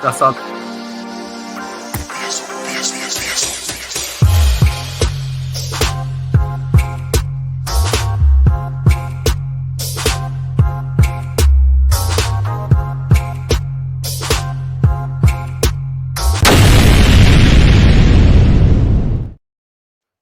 That's our...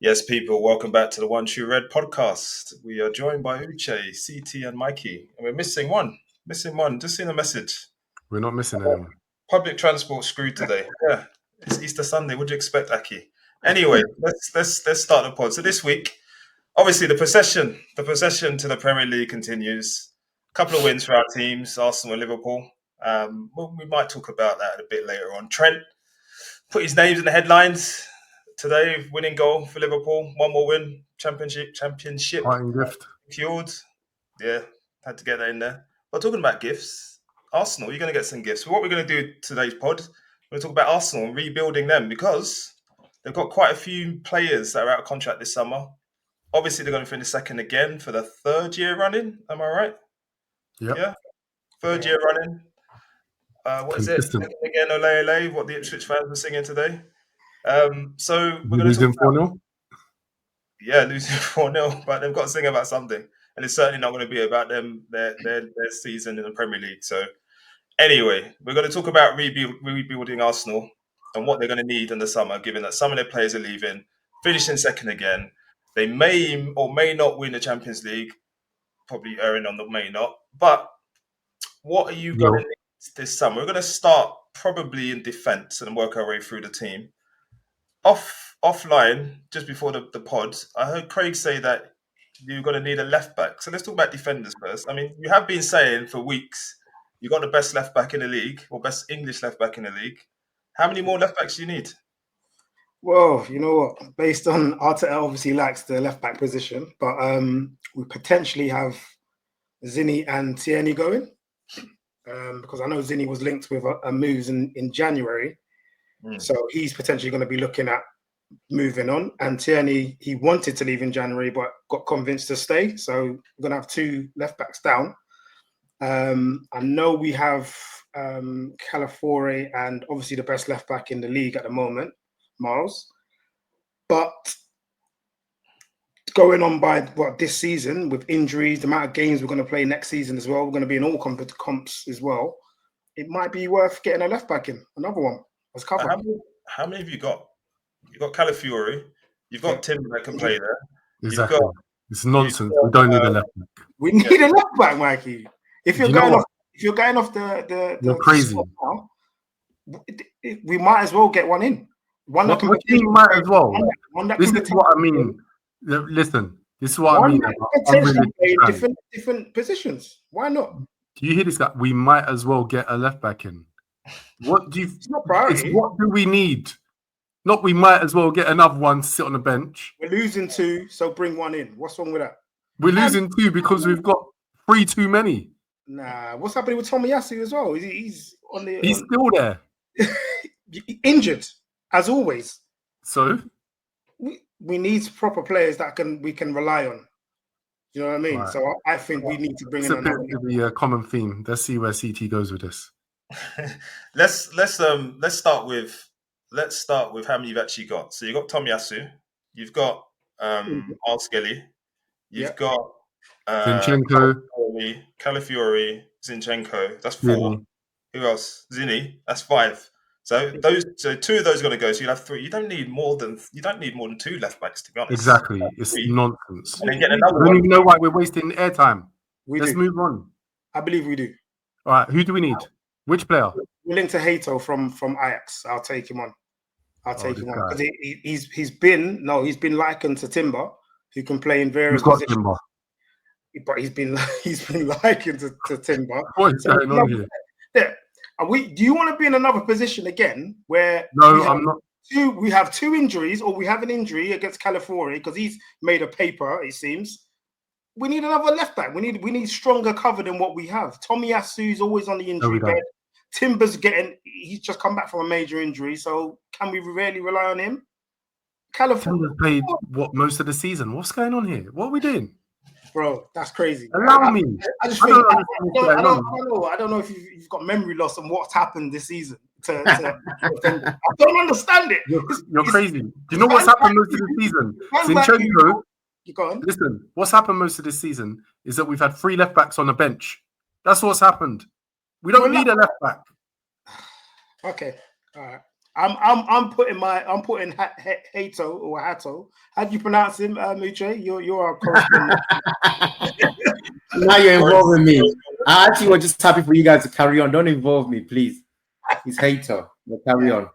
Yes, people, welcome back to the One True Red podcast. We are joined by Uche, CeeTee and Mikey, and we're missing one. Just seen a message. We're not missing anyone. Public transport screwed today. Yeah, it's Easter Sunday. What do you expect, Aki? Anyway, let's start the pod. So this week, obviously, the procession to the Premier League continues. A couple of wins for our teams, Arsenal and Liverpool. We might talk about that a bit later on. Trent put his names in the headlines today, winning goal for Liverpool. One more win, championship Parting gift. secured. Yeah, had to get that in there. But talking about gifts, Arsenal, you're going to get some gifts. So what we're going to do today's pod, we're going to talk about Arsenal and rebuilding them because they've got quite a few players that are out of contract this summer. Obviously, they're going to finish second again for the third year running. Am I right? Yep. Yeah. Third year running. What is it? Second again, ole, ole, what the Ipswich fans were singing today. So we're going to talk about... 4-0? Yeah, losing 4-0, but they've got to sing about something. And it's certainly not going to be about them, their season in the Premier League. So anyway, we're going to talk about rebuilding Arsenal and what they're going to need in the summer, given that some of their players are leaving, finishing second again. They may or may not win the Champions League, probably erring on the may not. But what are you going to need this summer? We're going to start probably in defence and work our way through the team. Offline, just before the pod, I heard Craig say that you're going to need a left back. So let's talk about defenders first. I mean, you have been saying for weeks you got the best left back in the league, or best English left back in the league. How many more left backs do you need? Well, you know what? Based on Arteta, obviously likes the left back position, but we potentially have Zinny and Tierney going because I know Zinny was linked with a moves in January. So he's potentially going to be looking at moving on. And Tierney, he wanted to leave in January, but got convinced to stay. So we're going to have two left backs down. I know we have Calafiore and obviously the best left back in the league at the moment, Miles. But going on by this season with injuries, the amount of games we're going to play next season as well, we're going to be in all comps as well. It might be worth getting a left back in, another one. How many have you got? You've got Calafiore. You've got Timber that can play there. Exactly. It's nonsense. We don't need a left back. We need a left back, Mikey. If you're going off the you're crazy. Now, we might as well get one in. One that can. What do you might as well? This is what I mean. Listen, this is what I mean. Different positions. Why not? Do you hear this guy? We might as well get a left back in. What do you? It's not priority. What do we need? Not we might as well get another one to sit on the bench. We're losing two, so bring one in. What's wrong with that? We're losing two because we've got three too many. Nah, what's happening with Tomiyasu as well? He's on the. He's still there. Injured, as always. So we need proper players that we can rely on. You know what I mean? Right. So I think we need to bring in another. It's a bit of a common theme. Let's see where CeeTee goes with this. Let's start with how many you've actually got. So you've got Tomiyasu, you've got Skelly, you've got Zinchenko, Calafiore, Zinchenko. That's four. Who else? Zinny. That's five. So two of those are going to go. So you'll have three. You don't need more than two left backs, to be honest. Exactly. It's nonsense. And then get another I don't even know why we're wasting airtime. Let's move on. I believe we do. All right. Who do we need? Which player? We're linked to Hato from Ajax. I'll take him on. Because he's been likened to Timber, who can play in various positions. Timber. But he's been likened to Timber. What is going on here? Yeah. Do you want to be in another position again where I'm not? We have two injuries, or we have an injury against Calafiore because he's made a paper, it seems. We need another left back. We need stronger cover than what we have. Tomiyasu's always on the injury bed. Timber's he's just come back from a major injury, so can we really rely on him? Timber's played most of the season. What's going on here? What are we doing? Bro, that's crazy. Allow me. I don't know if you've got memory loss on what's happened this season. to defend. I don't understand it. You're crazy. Do you know what's happened most of the season? Zinchenko, listen, what's happened most of this season is that we've had 3 left backs on the bench. That's what's happened. We don't need a left back. Okay, all right. I'm putting Hato or Hato. How do you pronounce him, Muche? You're a correspondent. Now you're involving me. I actually was just happy for you guys to carry on. Don't involve me, please. It's Hato. We'll carry on.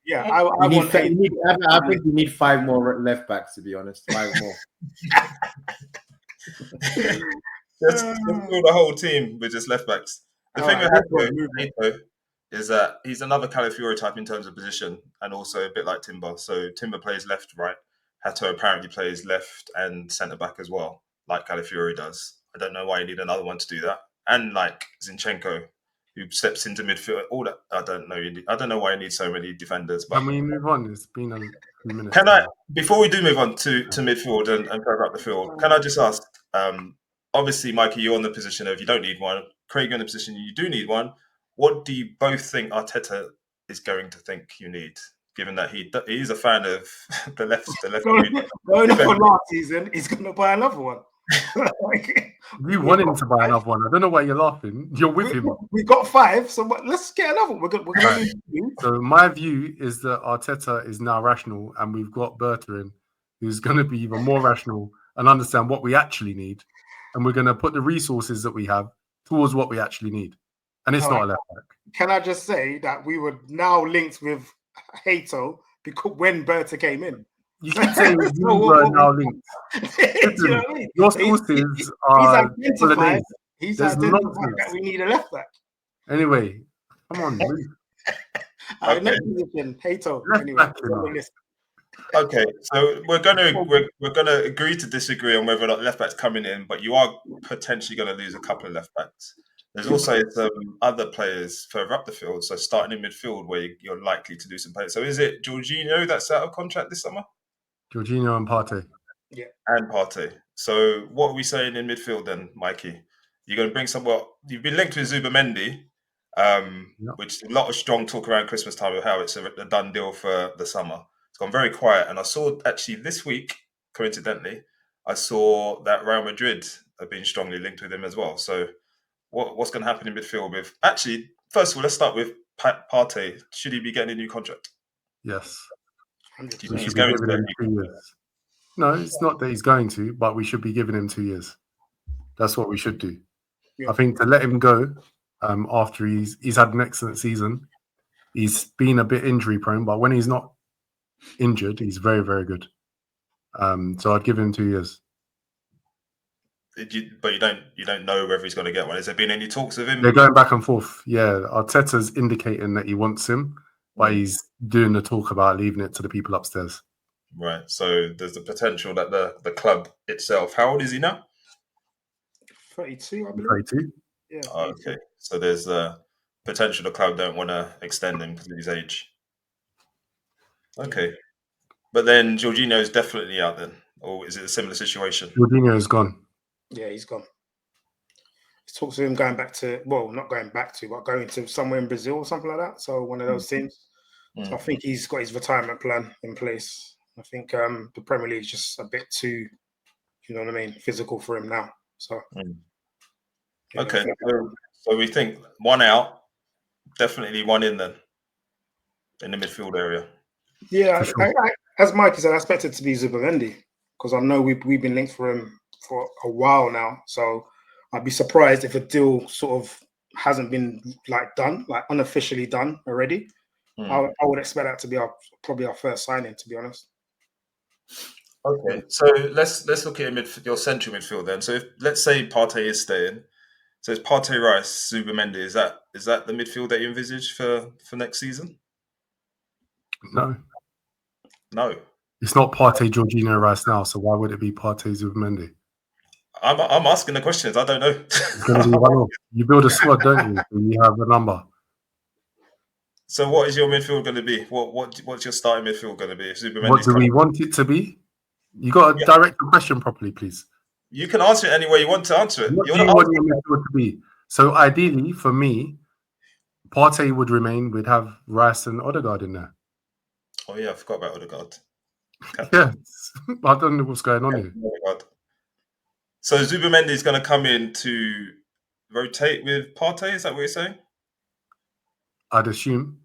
Yeah, I think we need 5 more left backs, to be honest. 5 more. Let's fill the whole team with just left backs. The thing with Hato is that he's another Calafiori type in terms of position and also a bit like Timber. So Timber plays left, right. Hato apparently plays left and centre back as well, like Calafiori does. I don't know why you need another one to do that. And like Zinchenko, who steps into midfield, all that. I don't know why you need so many defenders. But can we move on? It's been a few minutes. Before we do move on to midfield and further up the field, can I just ask, obviously, Mikey, you're in the position of you don't need one. Craig, you're in the position you do need one. What do you both think Arteta is going to think you need, given that he is a fan of the left? Going for last season, he's going to buy another one. You want him to buy another one. I don't know why you're laughing. You're with him. We got 5, so let's get another one. We're going to So my view is that Arteta is now rational, and we've got Berta in, who's going to be even more rational and understand what we actually need, and we're going to put the resources that we have towards what we actually need. And it's not a left back. Can I just say that we were now linked with Hato because when Berta came in? You keep saying you were now linked. Listen, what I mean? Your sources are identified. He's identified that we need a left back. Anyway, come on. Next position, Hato. Anyway, okay, so we're gonna agree to disagree on whether or not left backs coming in, but you are potentially going to lose a couple of left backs. There's also some other players further up the field, so starting in midfield where you're likely to do some players. So is it Jorginho that's out of contract this summer? Jorginho and Partey. Yeah. And Partey. So what are we saying in midfield then, Mikey? You're going to bring you've been linked with Zubamendi, which a lot of strong talk around Christmas time of how it's a done deal for the summer. It's gone very quiet. And I saw actually this week, coincidentally, I saw that Real Madrid have been strongly linked with him as well. So what's going to happen in midfield with... Actually, first of all, let's start with Partey. Should he be getting a new contract? Yes. Do you think he's going to get 2 years? No, it's not that he's going to, but we should be giving him 2 years. That's what we should do. Yeah. I think to let him go after he's had an excellent season. He's been a bit injury prone, but when he's not injured, he's very, very good. So I'd give him 2 years. But you don't know whether he's going to get one. Has there been any talks of him? They're going back and forth. Yeah, Arteta's indicating that he wants him, but he's doing the talk about leaving it to the people upstairs. Right. So there's the potential that the club itself. How old is he now? 32, I believe. 32. Yeah. Oh, okay. So there's the potential the club don't want to extend him because of his age. Okay. But then Jorginho is definitely out then, or is it a similar situation? Jorginho is gone. Yeah, he's gone. He talks to him going back to, not going back to, but going to somewhere in Brazil or something like that. So one of those teams. So I think he's got his retirement plan in place. I think the Premier League is just a bit too, you know what I mean, physical for him now. So okay, so we think one out, definitely one in then, in the midfield area. Yeah, sure. As Mikey said, I expect it to be Zubamendi because I know we've been linked for him for a while now. So I'd be surprised if a deal sort of hasn't been done, unofficially done already. I would expect that to be probably our first signing, to be honest. Okay, so let's look at your central midfield then. So if, let's say Partey is staying, so it's Partey, Rice, Zubamendi. Is that the midfield that you envisage for next season? No. It's not Partey, Jorginho, Rice now. So why would it be Partey, Zubamendi? I'm asking the questions. I don't know. It's going to be one off. You build a squad, don't you? And you have a number. So what is your midfield going to be? What's your starting midfield going to be? If What do we want it to be? You got to direct the question properly, please. You can answer it any way you want to answer it. What do you want your midfield to be? So ideally, for me, Partey would remain. We'd have Rice and Odegaard in there. Oh yeah, I forgot about Odegaard. Yeah, I don't know what's going on here. Odegaard. So Zubimendi is going to come in to rotate with Partey. Is that what you're saying? I'd assume.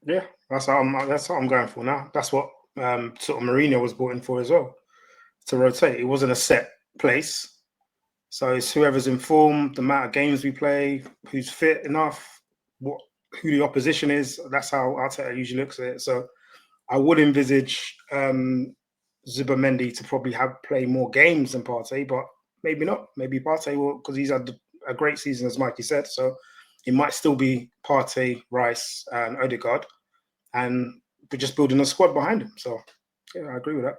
Yeah, that's what I'm going for now. That's what sort of Mourinho was brought in for as well, to rotate. It wasn't a set place. So it's whoever's in form, the amount of games we play, who's fit enough, who the opposition is. That's how Arteta usually looks at it. So I would envisage Zubimendi to probably play more games than Partey, but maybe not. Maybe Partey will, because he's had a great season, as Mikey said. So it might still be Partey, Rice, and Odegaard, and we're just building a squad behind him. So yeah, I agree with that.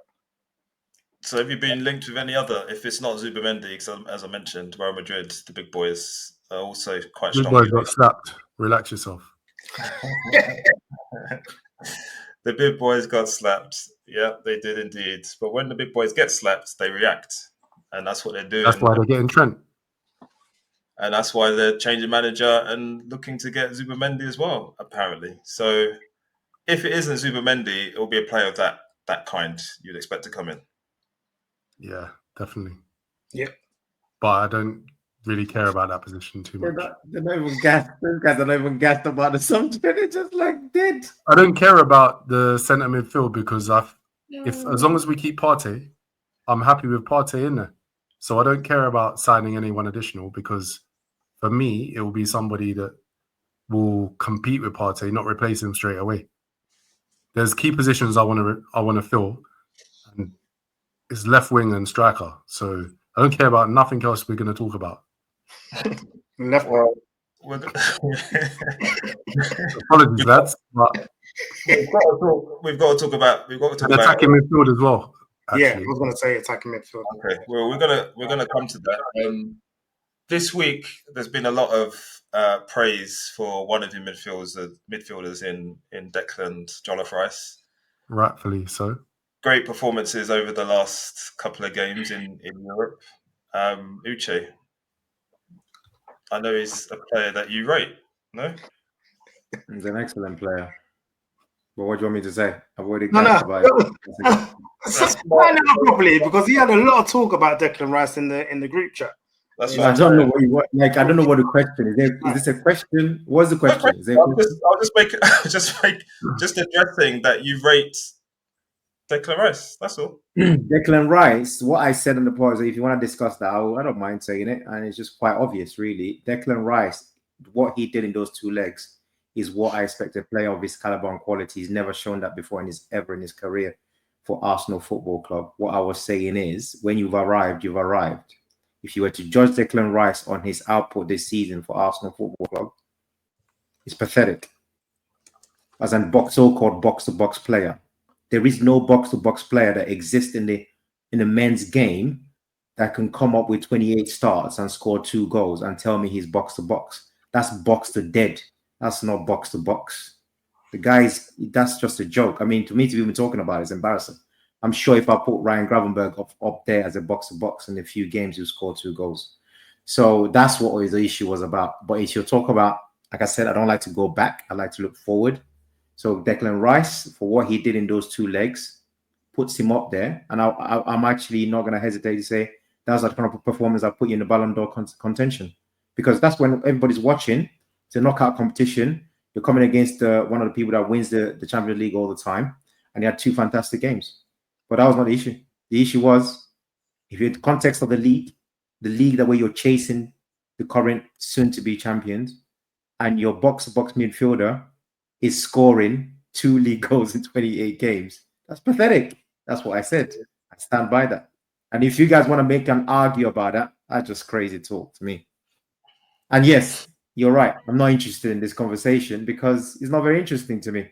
So have you been linked with any other, if it's not Zubimendi, because as I mentioned, Real Madrid, the big boys are also quite strong. Big boys got slapped. Relax yourself. The big boys got slapped. Yeah, they did indeed. But when the big boys get slapped, they react. And that's what they're doing. That's why they're getting Trent. And that's why they're changing manager and looking to get Zubimendi as well, apparently. So if it isn't Zubimendi, it will be a player of that kind you'd expect to come in. Yeah, definitely. Yeah. But I don't really care about that position too much. They're not even gassed. Those guys are not even gassed about the subject. They're just like dead. I don't care about the centre midfield because as long as we keep Partey, I'm happy with Partey in there. So I don't care about signing anyone additional because for me, it will be somebody that will compete with Partey, not replace him straight away. There's key positions I want to fill, and it's left wing and striker. So I don't care about nothing else we're going to talk about. Left wing. Apologies, lads. But we've got to talk about attacking midfield as well. Actually. Yeah, I was going to say attacking midfield. Okay, well we're gonna come to that. This week there's been a lot of praise for one of the midfielders in Declan Rice. Rightfully so. Great performances over the last couple of games in Europe. Uche, I know he's a player that you rate, no? He's an excellent player. But what do you want me to say? I've already about it. Find out properly, because he had a lot of talk about Declan Rice in the group chat. I don't know I don't know what the question is. Is this a question? What's the question? I'll just addressing that you rate Declan Rice. That's all. Declan Rice. What I said on the pod is, if you want to discuss that, I don't mind saying it, and it's just quite obvious, really. Declan Rice, what he did in those two legs is what I expect a player of his caliber and quality. He's never shown that before in his career for Arsenal Football Club. What I was saying is, when you've arrived, you've arrived. If you were to judge Declan Rice on his output this season for Arsenal Football Club, it's pathetic. As a so-called box-to-box player, there is no box-to-box player that exists in the men's game that can come up with 28 starts and score 2 goals and tell me he's box-to-box. That's box-to-dead. That's not box-to-box. The guys, that's just a joke. I mean, to me, to even talking about it is embarrassing. I'm sure if I put Ryan Gravenberg up there as a box-to-box in a few games, he'll score 2 goals. So that's what the issue was about. But if you talk about, like I said, I don't like to go back. I like to look forward. So Declan Rice, for what he did in those 2 legs, puts him up there. And I'm actually not going to hesitate to say that was the kind of performance that put you in the Ballon d'Or contention. Because that's when everybody's watching. It's a knockout competition. You're coming against one of the people that wins the Champions League all the time. And he had 2 fantastic games. But that was not the issue. The issue was, if you're in the context of the league that where you're chasing the current soon-to-be champions, and your box-to-box midfielder is scoring 2 league goals in 28 games, that's pathetic. That's what I said. I stand by that. And if you guys want to make an argue about that, that's just crazy talk to me. And yes, you're right. I'm not interested in this conversation because it's not very interesting to me.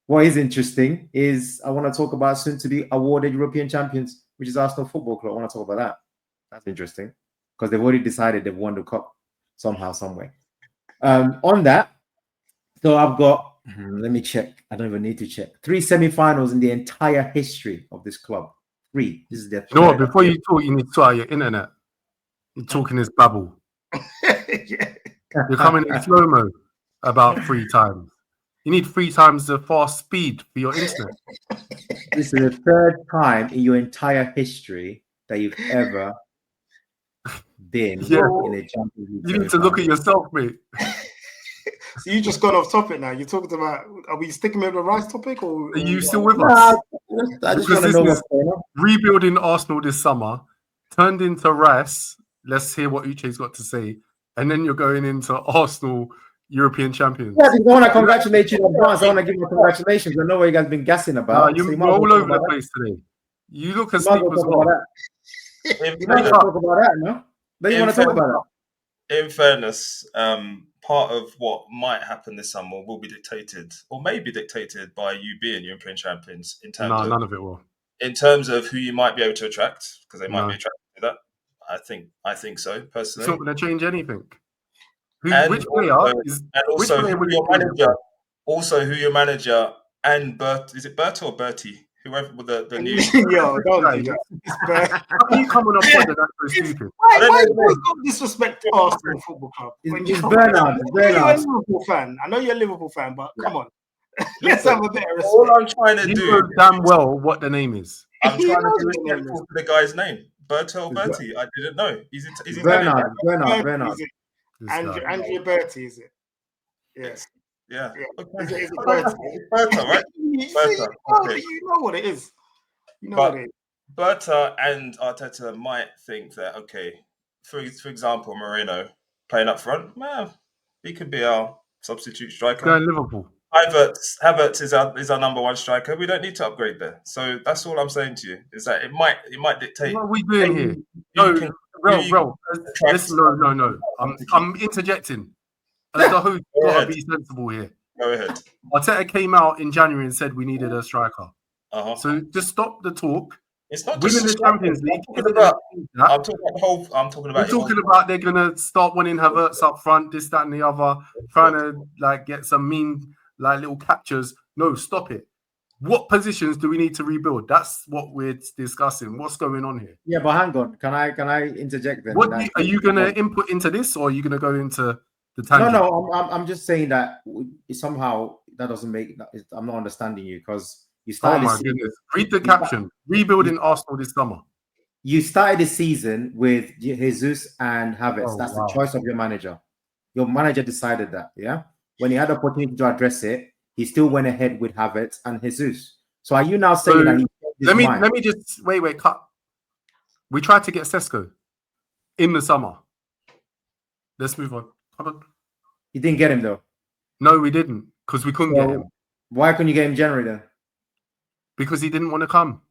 What is interesting is I want to talk about soon-to-be awarded European champions, which is Arsenal Football Club. I want to talk about that. That's interesting because they've already decided they've won the cup somehow, some way. On that, so I've got, let me check. I don't even need to check. 3 semi-finals in the entire history of this club. 3. This is their. You know what? Before you talk, you need to sort out your internet. You're talking this babble. Yeah. You're coming in slow-mo. about 3 times. You need 3 times the fast speed for your internet. This is the 3rd time in your entire history that you've ever been in a Champions League. You need to look at yourself, mate. So you just gone off topic now. You talked about. Are we sticking with the Rice topic, or Are you still with us? I just want to know what's going on. Rebuilding Arsenal this summer turned into Rice. Let's hear what Uche's got to say, and then you're going into Arsenal European champions. Yeah, I want to congratulate you in advance. I want to give you congratulations. I know what you guys been gassing about. You're all over the place today. You look asleep as well. You want to talk about that, no? Then you want to talk about that. In fairness, part of what might happen this summer will be dictated, or may be dictated, by you being European champions. In terms of none of it will. In terms of who you might be able to attract, because they might be attracted to that. I think so personally. It's not going to change anything. Which player who your manager and Bert, is it Berta or Bertie? Whoever with the new. Yo, don't do that. How can you come on a point that's so stupid? Why you disrespect Arsenal Football Club? It's Bernard. You're a Liverpool fan. I know you're a Liverpool fan, but come on. Let's have a bit of respect. All I'm trying to do. You know damn well what the name is. I'm trying to do respectful to the guy's name. Berto Bertie. I didn't know. Is he Bernard? Andrea Bertie, is it? Yes. Yeah. Okay. Is it Bertie? Berta, right? Berta. Okay. You know what it is. You know what it is. Berta and Arteta might think that, okay, for example, Moreno playing up front, he could be our substitute striker. Go Liverpool. Havertz is our number 1 striker. We don't need to upgrade there. So that's all I'm saying to you, is that it might dictate. What are we doing here? No. I'm interjecting. As the host, gotta be sensible here. Go ahead. Arteta came out in January and said we needed a striker. So just stop the talk. It's not winning just the Champions League. I'm talking about they're gonna start winning Havertz up front, this, that, and the other, trying to get some mean little captures. No, stop it. What positions do we need to rebuild? That's what we're discussing. What's going on here? Yeah, but hang on. Can I interject then? Are you gonna input into this, or are you gonna go into the tangent? No. I'm just saying that somehow that doesn't make. I'm not understanding you, because you started. Oh my goodness! Read the caption. Rebuilding Arsenal this summer. You started the season with Jesus and Havertz. That's the choice of your manager. Your manager decided that. Yeah. When he had the opportunity to address it, he still went ahead with Havertz and Jesus. So are you now saying that he let me just wait, cut. We tried to get Sesko in the summer. Let's move on. Come on. You didn't get him though. No, we didn't, because we couldn't get him. Why couldn't you get him in January then? Because he didn't want to come.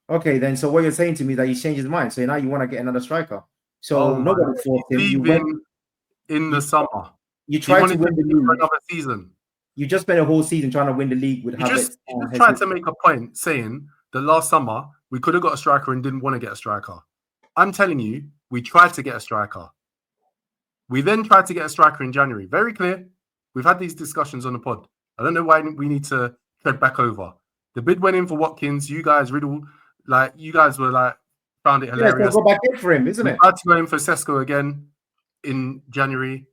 Okay, then so what you're saying to me is that he's changed his mind. So now you want to get another striker. So nobody forced him. You went in the summer. You tried to win the league for another season. You just spent a whole season trying to win the league with Havertz. You just tried to make a point saying that last summer we could have got a striker and didn't want to get a striker. I'm telling you, we tried to get a striker. We then tried to get a striker in January. Very clear. We've had these discussions on the pod. I don't know why we need to tread back over. The bid went in for Watkins. You guys found it hilarious. Yeah, so go back in for him, isn't it? We had to go in for Sesko again in January.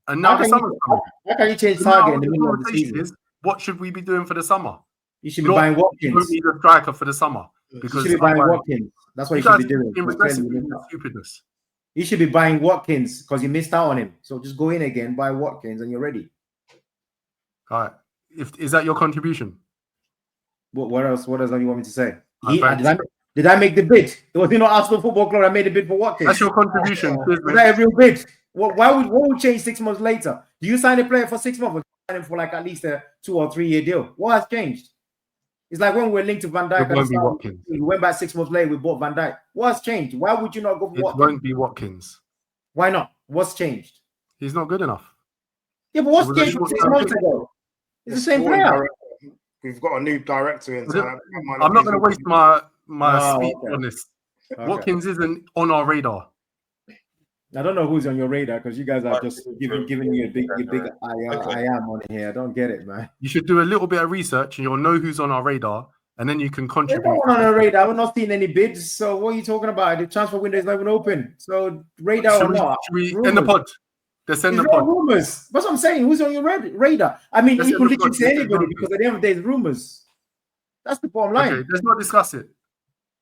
And now the summer's coming. How can you change target in the middle of the season? What should we be doing for the summer? You should be buying Watkins. You don't need a striker for the summer. Because you should be buying Watkins. That's what you should be doing. Stupidness. You should be buying Watkins because you missed out on him. So just go in again, buy Watkins, and you're ready. All right. Is that your contribution? What else? What else do you want me to say? Did I make the bid? Was it not Arsenal Football Club that made the bid for Watkins? That's your contribution. Was that a real bid? What would change 6 months later? Do you sign a player for 6 months or sign him for at least a 2 or 3 year deal? What has changed? It's like when we were linked to Van Dijk. We went back 6 months later, we bought Van Dijk. What has changed? Why would you not go for Watkins? It won't be Watkins. Why not? What's changed? He's not good enough. Yeah, but what's changed from 6 months ago? It's the same player. We've got a new director in. I'm not going to waste my speech on this. Okay. Watkins isn't on our radar. I don't know who's on your radar because you guys are just giving me a big I am on here. I don't get it, man. You should do a little bit of research and you'll know who's on our radar, and then you can contribute. On our radar, we're not seeing any bids. So what are you talking about? The transfer window is not even open. So radar or not? Should we end the pod? They send It's the pod. rumors. That's what I'm saying. Who's on your radar? I mean, They you send can the literally pod. say They send anybody the because at the end of the day, it's rumors. That's the bottom line. Okay, let's not discuss it.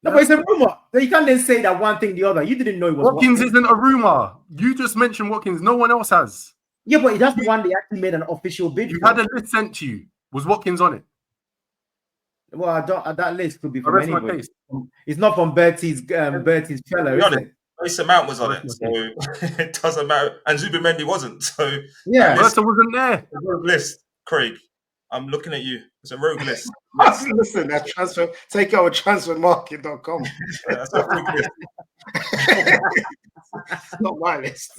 No, but it's a rumor. So you can't then say that one thing the other. You didn't know it was Watkins isn't a rumor. You just mentioned Watkins. No one else has. Yeah, but that's the one they actually made an official bid You for. had a list sent to you. Was Watkins on it? Well, I don't. That list could be I from rest my anybody. case. It's not from Bertie's fellow, is it? Mason Mount was on it, so it doesn't matter. And Zubimendi wasn't. So Yeah, Bertha wasn't there. the rogue list, Craig. I'm looking at you. It's a rogue list. Yes. Listen, that transfer. Take out transfermarket.com. That's a rogue list. Not my list.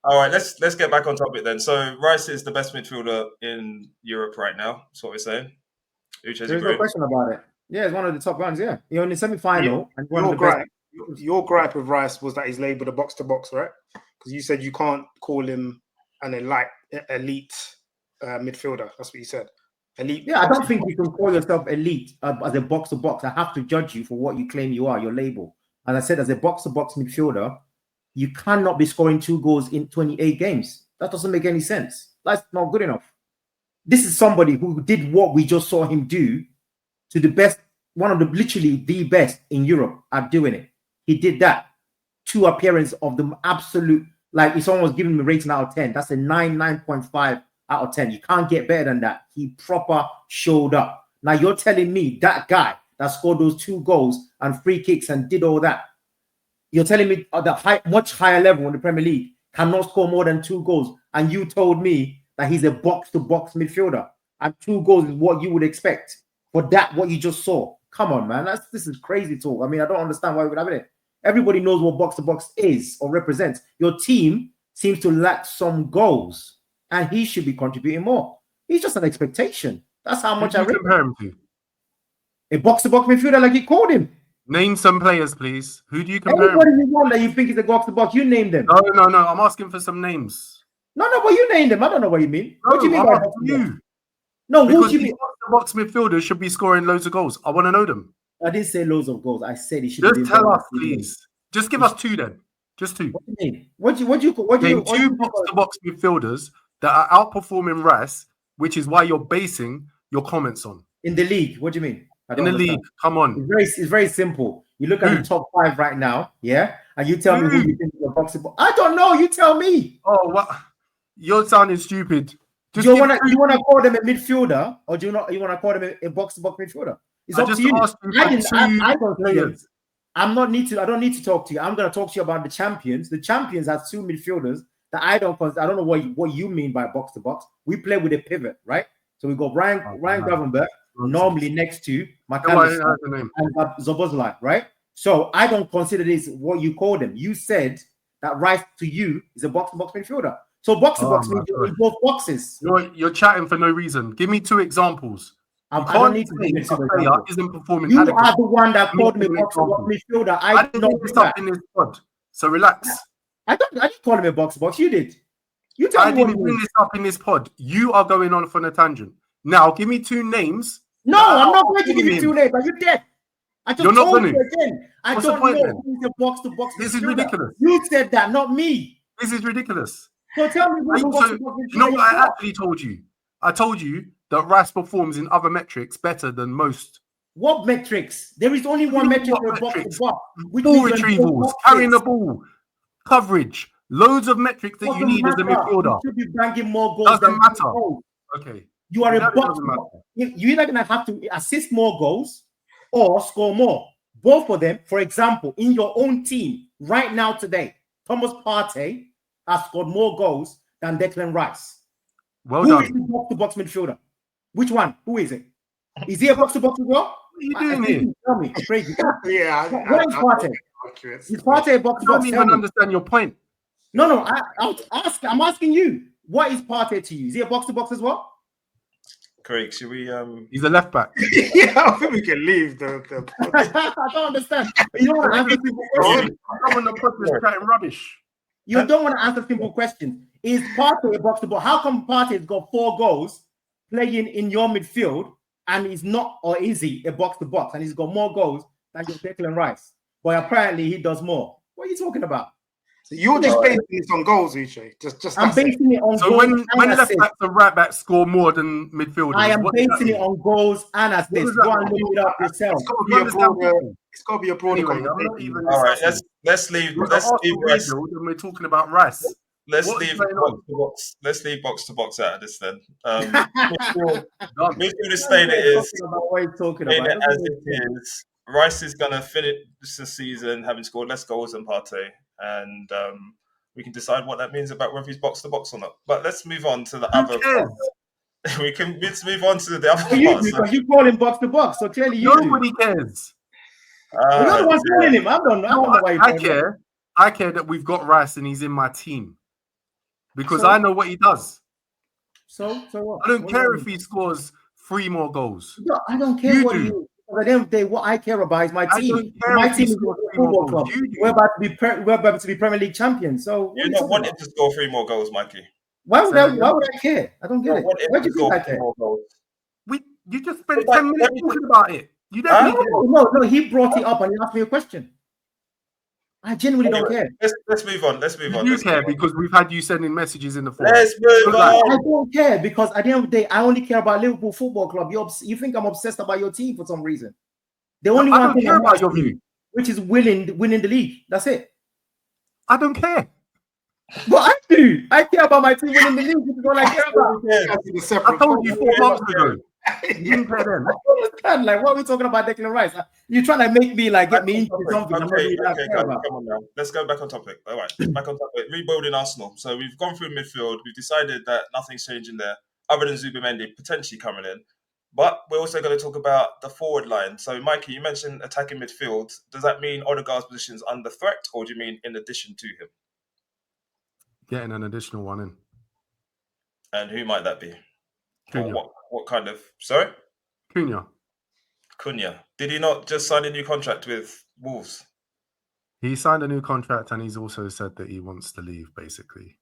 All right, let's get back on topic then. So Rice is the best midfielder in Europe right now. That's what we're saying. Uche's there's no question about it. Yeah, it's one of the top ones. Yeah, you're in the semi-final and one of the best. Your gripe with Rice was that he's labelled a box-to-box, right? Because you said you can't call him an elite midfielder. That's what you said. Elite. Yeah, I don't think you can call yourself elite as a box-to-box. I have to judge you for what you claim you are, your label. And I said, as a box-to-box midfielder, you cannot be scoring 2 goals in 28 games. That doesn't make any sense. That's not good enough. This is somebody who did what we just saw him do to the best, literally the best in Europe at doing it. He did that. 2 appearances of the absolute, like if someone was giving him a rating out of 10, that's a 9.5 out of 10. You can't get better than that. He proper showed up. Now you're telling me that guy that scored those 2 goals and free kicks and did all that, you're telling me at the much higher level in the Premier League cannot score more than 2 goals, and you told me that he's a box-to-box midfielder and 2 goals is what you would expect for that, what you just saw. Come on, man. This is crazy talk. I mean, I don't understand why we're having it. Everybody knows what box-to-box is or represents. Your team seems to lack some goals, and he should be contributing more. He's just an expectation. That's how much I compare him to. A box-to-box midfielder, like he called him. Name some players, please. Who do you compare Everybody him to? you want that you think is a box-to-box, you name them. No. I'm asking for some names. No, but you name them. I don't know what you mean. What do you mean by you? No, because who do you mean? Box midfielders should be scoring loads of goals. I want to know them. I didn't say loads of goals. I said he should. Just tell us, please. Just give us 2 then. Just 2. What do you mean? What do you name 2 box-to-box midfielders that are outperforming Rice, which is why you're basing your comments on. In the league, what do you mean? In the league, come on. It's very simple. You look at the top 5 right now, yeah, and you tell me who you think is a box-to-box. I don't know. You tell me. Oh, what? You're sounding stupid. You want to call them a midfielder, or do you not? You want to call them a box-to-box midfielder? It's up to you. I don't need to talk to you. I'm going to talk to you about the champions. The champions have 2 midfielders that I don't know what you mean by box-to-box. We play with a pivot, right? So we got Ryan Gravenberch, normally next to McAllister and Szoboszlai, right? So I don't consider this what you call them. You said that Rice to you is a box-to-box midfielder. So box-to-box means in both boxes. You're chatting for no reason. Give me 2 examples. I don't need to be isn't performing. You are the one that called me box-to-box midfielder. I didn't know this up in this pod. So relax. I didn't call him a box-to-box. You did. You tell me. I didn't bring this up in this pod. You are going on for a tangent. Now, give me 2 names. No, I'm not going to give you 2 names. Are you dead? I just told you again. I don't know who's a box-to-box. This is ridiculous. You said that, not me. This is ridiculous. So tell me who's box-to-box. You know what I actually told you? I told you that Rice performs in other metrics better than most. What metrics? There is only one metric for box-to-box. Ball retrievals, carrying the ball, coverage, loads of metrics that you need as a midfielder. You should be banging more goals. Doesn't matter. Okay. You are a box-to-box. You're either going to have to assist more goals or score more. Both of them, for example, in your own team right now today, Thomas Partey has scored more goals than Declan Rice. Well done. Who is the box-to-box midfielder? Which one? Who is it? Is he a box-to-box as well? What are you doing here? Tell me. Crazy. Yeah. What is Partey? Is Partey a box-to-box? I don't even understand your point. No. I'm asking you. What is Partey to you? Is he a box-to-box as well? Craig, should we? He's a left back. Yeah, I think we can leave the I don't understand. You don't want to answer simple questions. I'm on the podcast chatting rubbish. You don't want to answer simple questions. Is Partey a box-to-box? How come Partey's got 4 goals playing in your midfield and he's not, or is he a box-to-box and he's got more goals than your Declan Rice? But apparently he does more. What are you talking about? So you're just basing this on goals, Uche. Just I'm basing it on So goals. when left backs and right backs score more than midfielders, I am what does that basing it mean? on goals and assists. Go and look it up yourself. It's got to You be a understand broader. football? It's got to be a broader Anyway, I'm not conversation. even All right, discussing. let's leave We're Rice. rebuild and we're talking about Rice. Let's What's leave going on? let's leave box to box out of this then. Done. Midfield is staying it is. What are you talking Staying about? it as it is. Rice is gonna finish the season having scored less goals than Partey, and we can decide what that means about whether he's box to box or not. But let's move on to the other part. Let's move on to the other part. Because you call him box to box, so clearly you Nobody cares. You're not the ones calling him. I don't know why you I care. I care that we've got Rice and he's in my team because I know what he does. So what? I don't care if he scores 3 more goals. No, I don't care what he. At the end of the day, what I care about is my team. My team is a football club. We're about to be Premier League champions. So you're not wanting to score 3 more goals, Mikey. Why would I care? I don't get it. Why do you think I care? You just spent 10 minutes talking about it. You don't. No. He brought it up and he asked me a question. I genuinely don't care. Let's move on. You care because we've had you sending messages in the forum. Let's move on. I don't care because at the end of the day, I only care about Liverpool Football Club. You think I'm obsessed about your team for some reason? The only one thing care about your view, which is winning the league. That's it. I don't care. But I do. I care about my team winning the league. This is all I care about. I told you 4 months ago. You didn't care then. I don't understand. Like, what are we talking about Declan Rice? You're trying to make me like get me into something. Okay, guys, come on now. Let's go back on topic. All right, back on topic. Rebuilding Arsenal. So we've gone through midfield. We've decided that nothing's changing there, other than Zubimendi potentially coming in. But we're also going to talk about the forward line. So, Mikey, you mentioned attacking midfield. Does that mean Odegaard's position is under threat, or do you mean in addition to him? Getting an additional one in. And who might that be? Cunha. What kind of... Sorry? Cunha. Did he not just sign a new contract with Wolves? He signed a new contract and he's also said that he wants to leave, basically.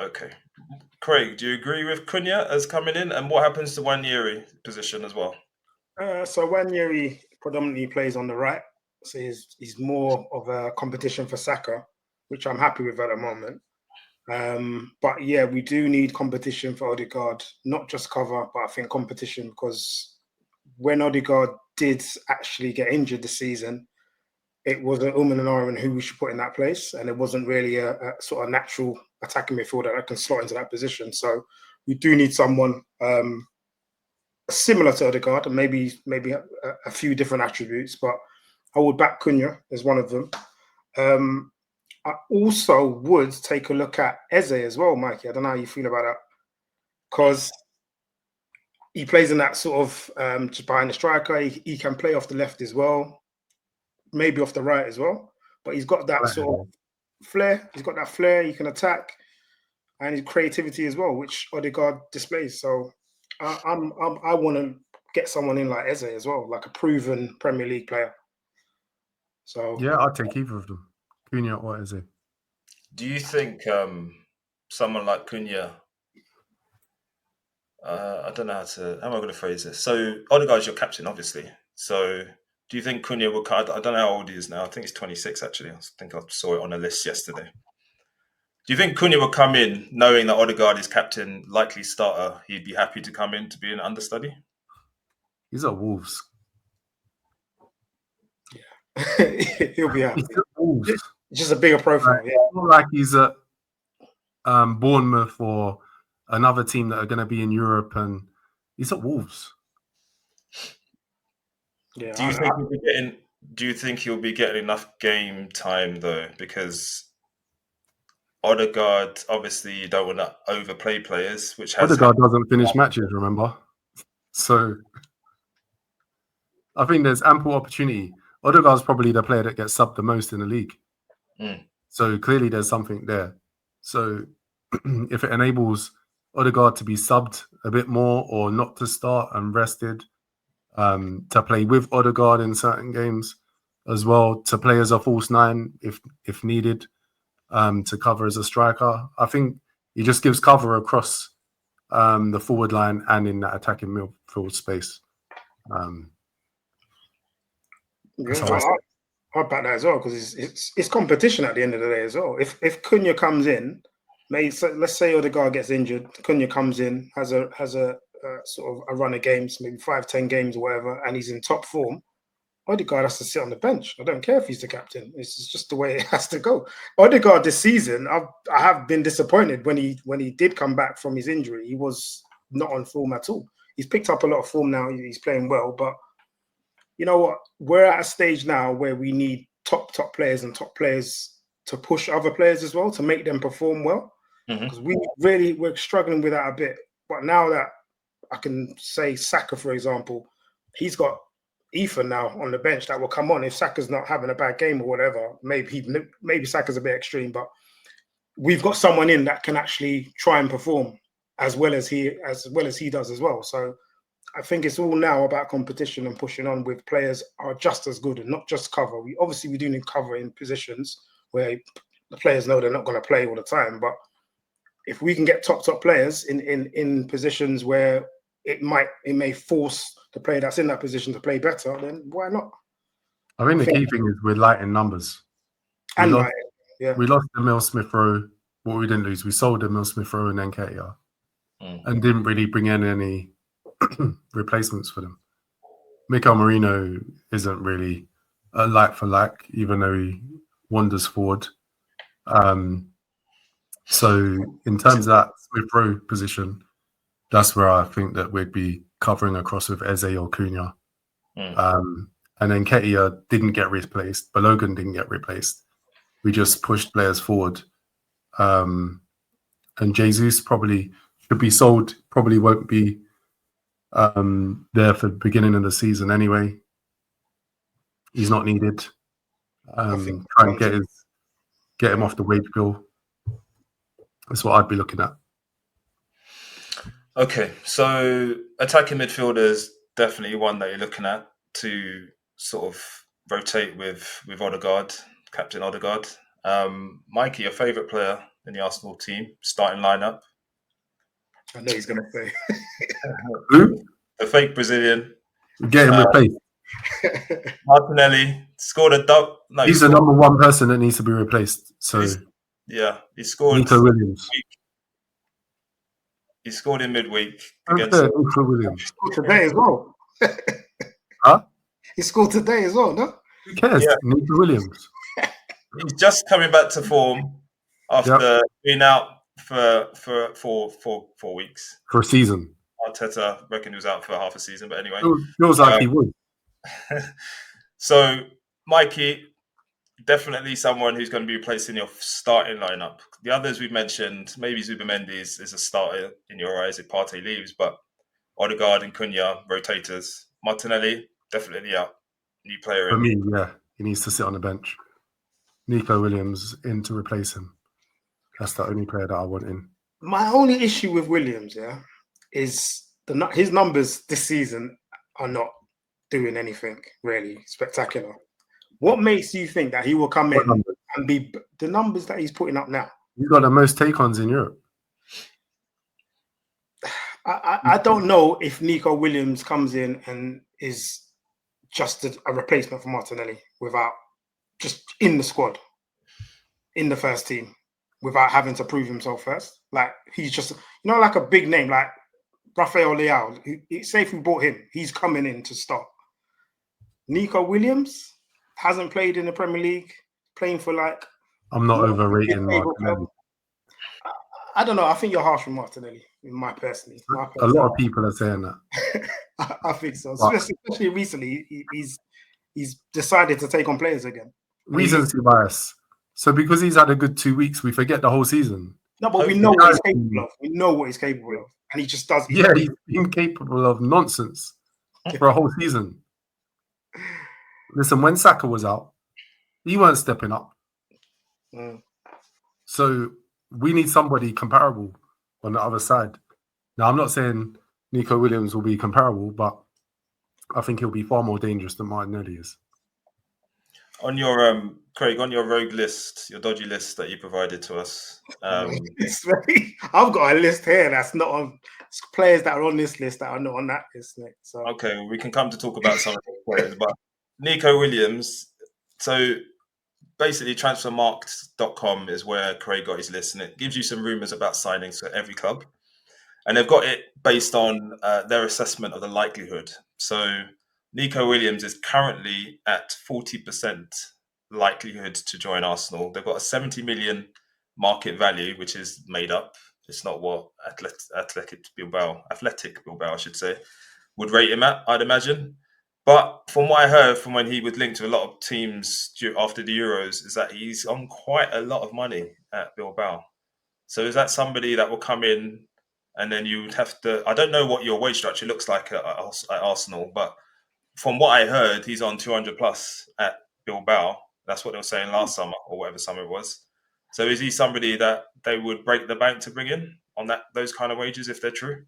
Okay. Craig, do you agree with Cunha as coming in? And what happens to Nwaneri position as well? So Nwaneri predominantly plays on the right. So he's more of a competition for Saka, which I'm happy with at the moment. But yeah, we do need competition for Odegaard, not just cover, but I think competition, because when Odegaard did actually get injured this season, it was Uman and Aaron who we should put in that place, and it wasn't really a sort of natural attacking midfielder that can slot into that position. So we do need someone similar to Odegaard, and maybe a few different attributes, but I would back Cunha as one of them. I also would take a look at Eze as well, Mikey. I don't know how you feel about that, because he plays in that sort of just behind the striker. He can play off the left as well, maybe off the right as well. But he's got that sort of flair. He's got that flair. He can attack, and his creativity as well, which Odegaard displays. So I want to get someone in like Eze as well, like a proven Premier League player. So yeah, I'd take either of them. Cunha or Eze. Do you think someone like Cunha, I don't know how am I going to phrase this? So Odegaard's your captain, obviously. So do you think Cunha will, I don't know how old he is now. I think he's 26 actually. I think I saw it on a list yesterday. Do you think Cunha will come in knowing that Odegaard is captain, likely starter? He'd be happy to come in to be an understudy? He's at Wolves. He'll be happy. Wolves. Just a bigger profile. Yeah. It's not like he's at Bournemouth or another team that are going to be in Europe, and he's at Wolves. Yeah. Do you think he'll be getting enough game time though? Because Odegaard, obviously, you don't want to overplay players. Odegaard doesn't finish matches, remember? So I think there's ample opportunity. Odegaard's probably the player that gets subbed the most in the league. So clearly there's something there. So if it enables Odegaard to be subbed a bit more or not to start and rested, to play with Odegaard in certain games as well, to play as a false nine if needed, to cover as a striker. I think he just gives cover across the forward line and in that attacking midfield space. I'd back that as well because it's competition at the end of the day as well. If Cunha comes in, let's say Odegaard gets injured, Cunha comes in, has a sort of a run of games, maybe 5-10 games or whatever, and he's in top form. Odegaard has to sit on the bench. I don't care if he's the captain. It's just the way it has to go. Odegaard this season, I have been disappointed when he did come back from his injury. He was not on form at all. He's picked up a lot of form now. He's playing well, but you know what? We're at a stage now where we need top players and top players to push other players as well to make them perform well. Because we're struggling with that a bit. But now that I can say Saka, for example, he's got Ethan now on the bench that will come on if Saka's not having a bad game or whatever. Maybe Saka's a bit extreme, but we've got someone in that can actually try and perform as well as he does as well. So I think it's all now about competition and pushing on with players are just as good and not just cover. We do need cover in positions where the players know they're not going to play all the time. But if we can get top players in positions where it may force the player that's in that position to play better, then why not? I think the key thing is we're light in numbers. We lost Emile Smith-Rowe. What we didn't lose, we sold Emile Smith-Rowe and Nketiah, and didn't really bring in any replacements for them. Mikel Merino isn't really a like for like, even though he wanders forward. So in terms of that Smith-Rowe position, that's where I think that we'd be covering across with Eze or Cunha. And then Nketiah didn't get replaced. Balogun didn't get replaced. We just pushed players forward. And Jesus probably should be sold, probably won't be there for the beginning of the season anyway. He's not needed. Try and get him off the wage bill. That's what I'd be looking at. Okay, so attacking midfielders definitely one that you're looking at to sort of rotate with Odegaard, Captain Odegaard. Mikey, your favourite player in the Arsenal team, starting lineup? I know he's going to say. Who? The fake Brazilian. Get him replaced. Martinelli scored a double. No, he's the number one person that needs to be replaced. So he scored. Nico Williams. He scored in midweek against Nico Williams. He scored today as well. Huh? He scored today as well, no? Who cares? Yeah. Nico Williams. He's just coming back to form after being out for 4 weeks. For a season. Arteta reckoned he was out for half a season, but anyway. It feels like he would. So, Mikey, definitely someone who's going to be replacing your starting lineup. The others we've mentioned, maybe Zubimendi is a starter in your eyes if Partey leaves, but Odegaard and Cunha, rotators. Martinelli, definitely out. New player in. For me, yeah. He needs to sit on the bench. Nico Williams in to replace him. That's the only player that I want in. My only issue with Williams, is his numbers this season are not doing anything really spectacular. What makes you think that he will come in and be the numbers that he's putting up now? He's got the most take-ons in Europe. I don't know if Nico Williams comes in and is just a replacement for Martinelli without just in the squad, in the first team, without having to prove himself first. Like he's just, like a big name like Rafael Leao. Say if we bought him, he's coming in to start. Nico Williams hasn't played in the Premier League, playing for like... I'm not overrating Martinelli. I don't know. I think you're harsh with Martinelli, personally. A lot of people are saying that. I think so. Especially recently, he's decided to take on players again. Recency bias. So because he's had a good 2 weeks, we forget the whole season. No, but we know what he's capable of. We know what he's capable of. And he just does... He's incapable of nonsense for a whole season. Listen, when Saka was out, he weren't stepping up. So we need somebody comparable on the other side. Now, I'm not saying Nico Williams will be comparable, but I think he'll be far more dangerous than Martinelli is. On your Craig, on your rogue list, your dodgy list that you provided to us, I've got a list here that's not on players that are on this list that are not on that list, mate. So okay, we can come to talk about some of the players, but Nico Williams, So basically, transfermarkt.com is where Craig got his list, and it gives you some rumours about signings for every club. And they've got it based on their assessment of the likelihood. So Nico Williams is currently at 40% likelihood to join Arsenal. They've got a 70 million market value, which is made up. It's not what Athletic Bilbao, I should say, would rate him at, I'd imagine. But from what I heard from when he was linked to a lot of teams after the Euros, is that he's on quite a lot of money at Bilbao. So is that somebody that will come in and then you would have to... I don't know what your wage structure looks like at Arsenal, but from what I heard, he's on 200 plus at Bilbao. That's what they were saying last summer or whatever summer it was. So is he somebody that they would break the bank to bring in on those kind of wages if they're true?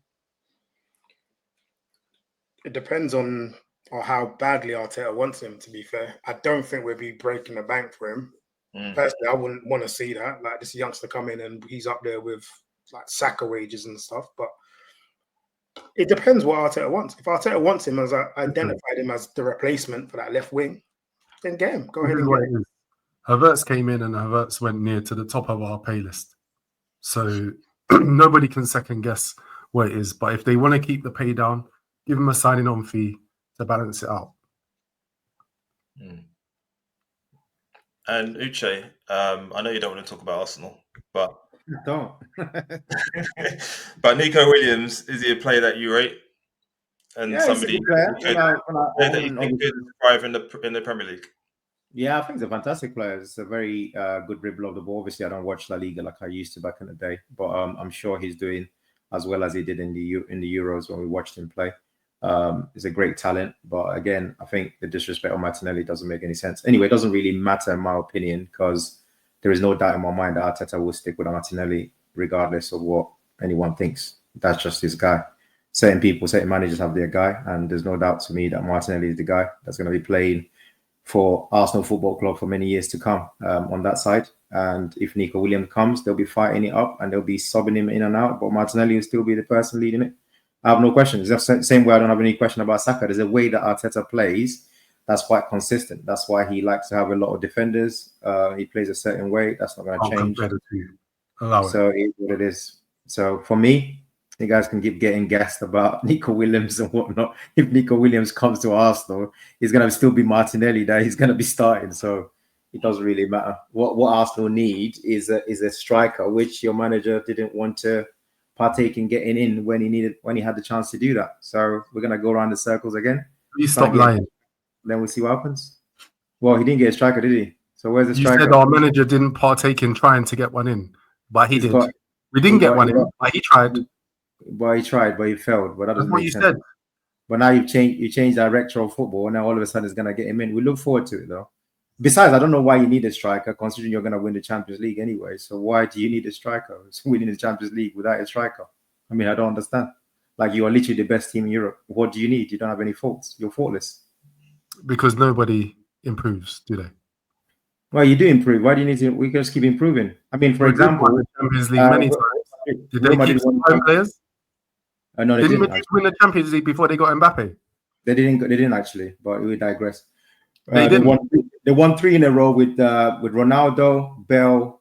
It depends on how badly Arteta wants him, to be fair. I don't think we'll be breaking the bank for him. Personally, I wouldn't want to see that. Like, this youngster come in and he's up there with like Saka wages and stuff. But it depends what Arteta wants. If Arteta wants him, as I identified him as the replacement for that left wing, then get him. Go ahead and get him. Havertz came in and Havertz went near to the top of our pay list. So nobody can second guess what it is. But if they want to keep the pay down, give him a signing on fee to balance it out. And Uche, I know you don't want to talk about Arsenal, but don't. But Nico Williams, is he a player that you rate? And somebody who could thrive in the Premier League? Yeah, I think he's a fantastic player. It's a very good dribble of the ball. Obviously, I don't watch La Liga like I used to back in the day, but I'm sure he's doing as well as he did in the Euros when we watched him play. He's a great talent, but again, I think the disrespect on Martinelli doesn't make any sense. Anyway, it doesn't really matter in my opinion because there is no doubt in my mind that Arteta will stick with Martinelli regardless of what anyone thinks. That's just his guy. Certain managers have their guy, and there's no doubt to me that Martinelli is the guy that's going to be playing for Arsenal Football Club for many years to come on that side. And if Nico Williams comes, they'll be fighting it up and they'll be subbing him in and out, but Martinelli will still be the person leading it. I have no question. It's the same way I don't have any question about Saka. There's a way that Arteta plays that's quite consistent. That's why he likes to have a lot of defenders. He plays a certain way. That's not going to change. So it is what it is. So for me, you guys can keep getting gassed about Nico Williams and whatnot. If Nico Williams comes to Arsenal, he's going to still be Martinelli that he's going to be starting. So it doesn't really matter. What Arsenal need is a striker, which your manager didn't want to partake in getting in when he had the chance to do that. So we're going to go around the circles again. Please stop lying. Then we'll see what happens. Well, he didn't get a striker, did he? So where's the striker? You said our manager didn't partake in trying to get one in, but he did. We didn't get one in, but he tried. But he tried, but he failed. But that doesn't make sense. Said. But now you changed director of football, and now all of a sudden it's going to get him in. We look forward to it, though. Besides, I don't know why you need a striker, considering you're going to win the Champions League anyway. So why do you need a striker? It's winning the Champions League without a striker. I mean, I don't understand. Like, you are literally the best team in Europe. What do you need? You don't have any faults. You're faultless. Because nobody improves, do they? Well, you do improve. Why do you need to? We can just keep improving. I mean, for example, the Champions League many times. Did they keep some players? No, they didn't win the Champions League before they got Mbappe? They didn't actually, but we digress. They won 3 in a row with Ronaldo, Bale,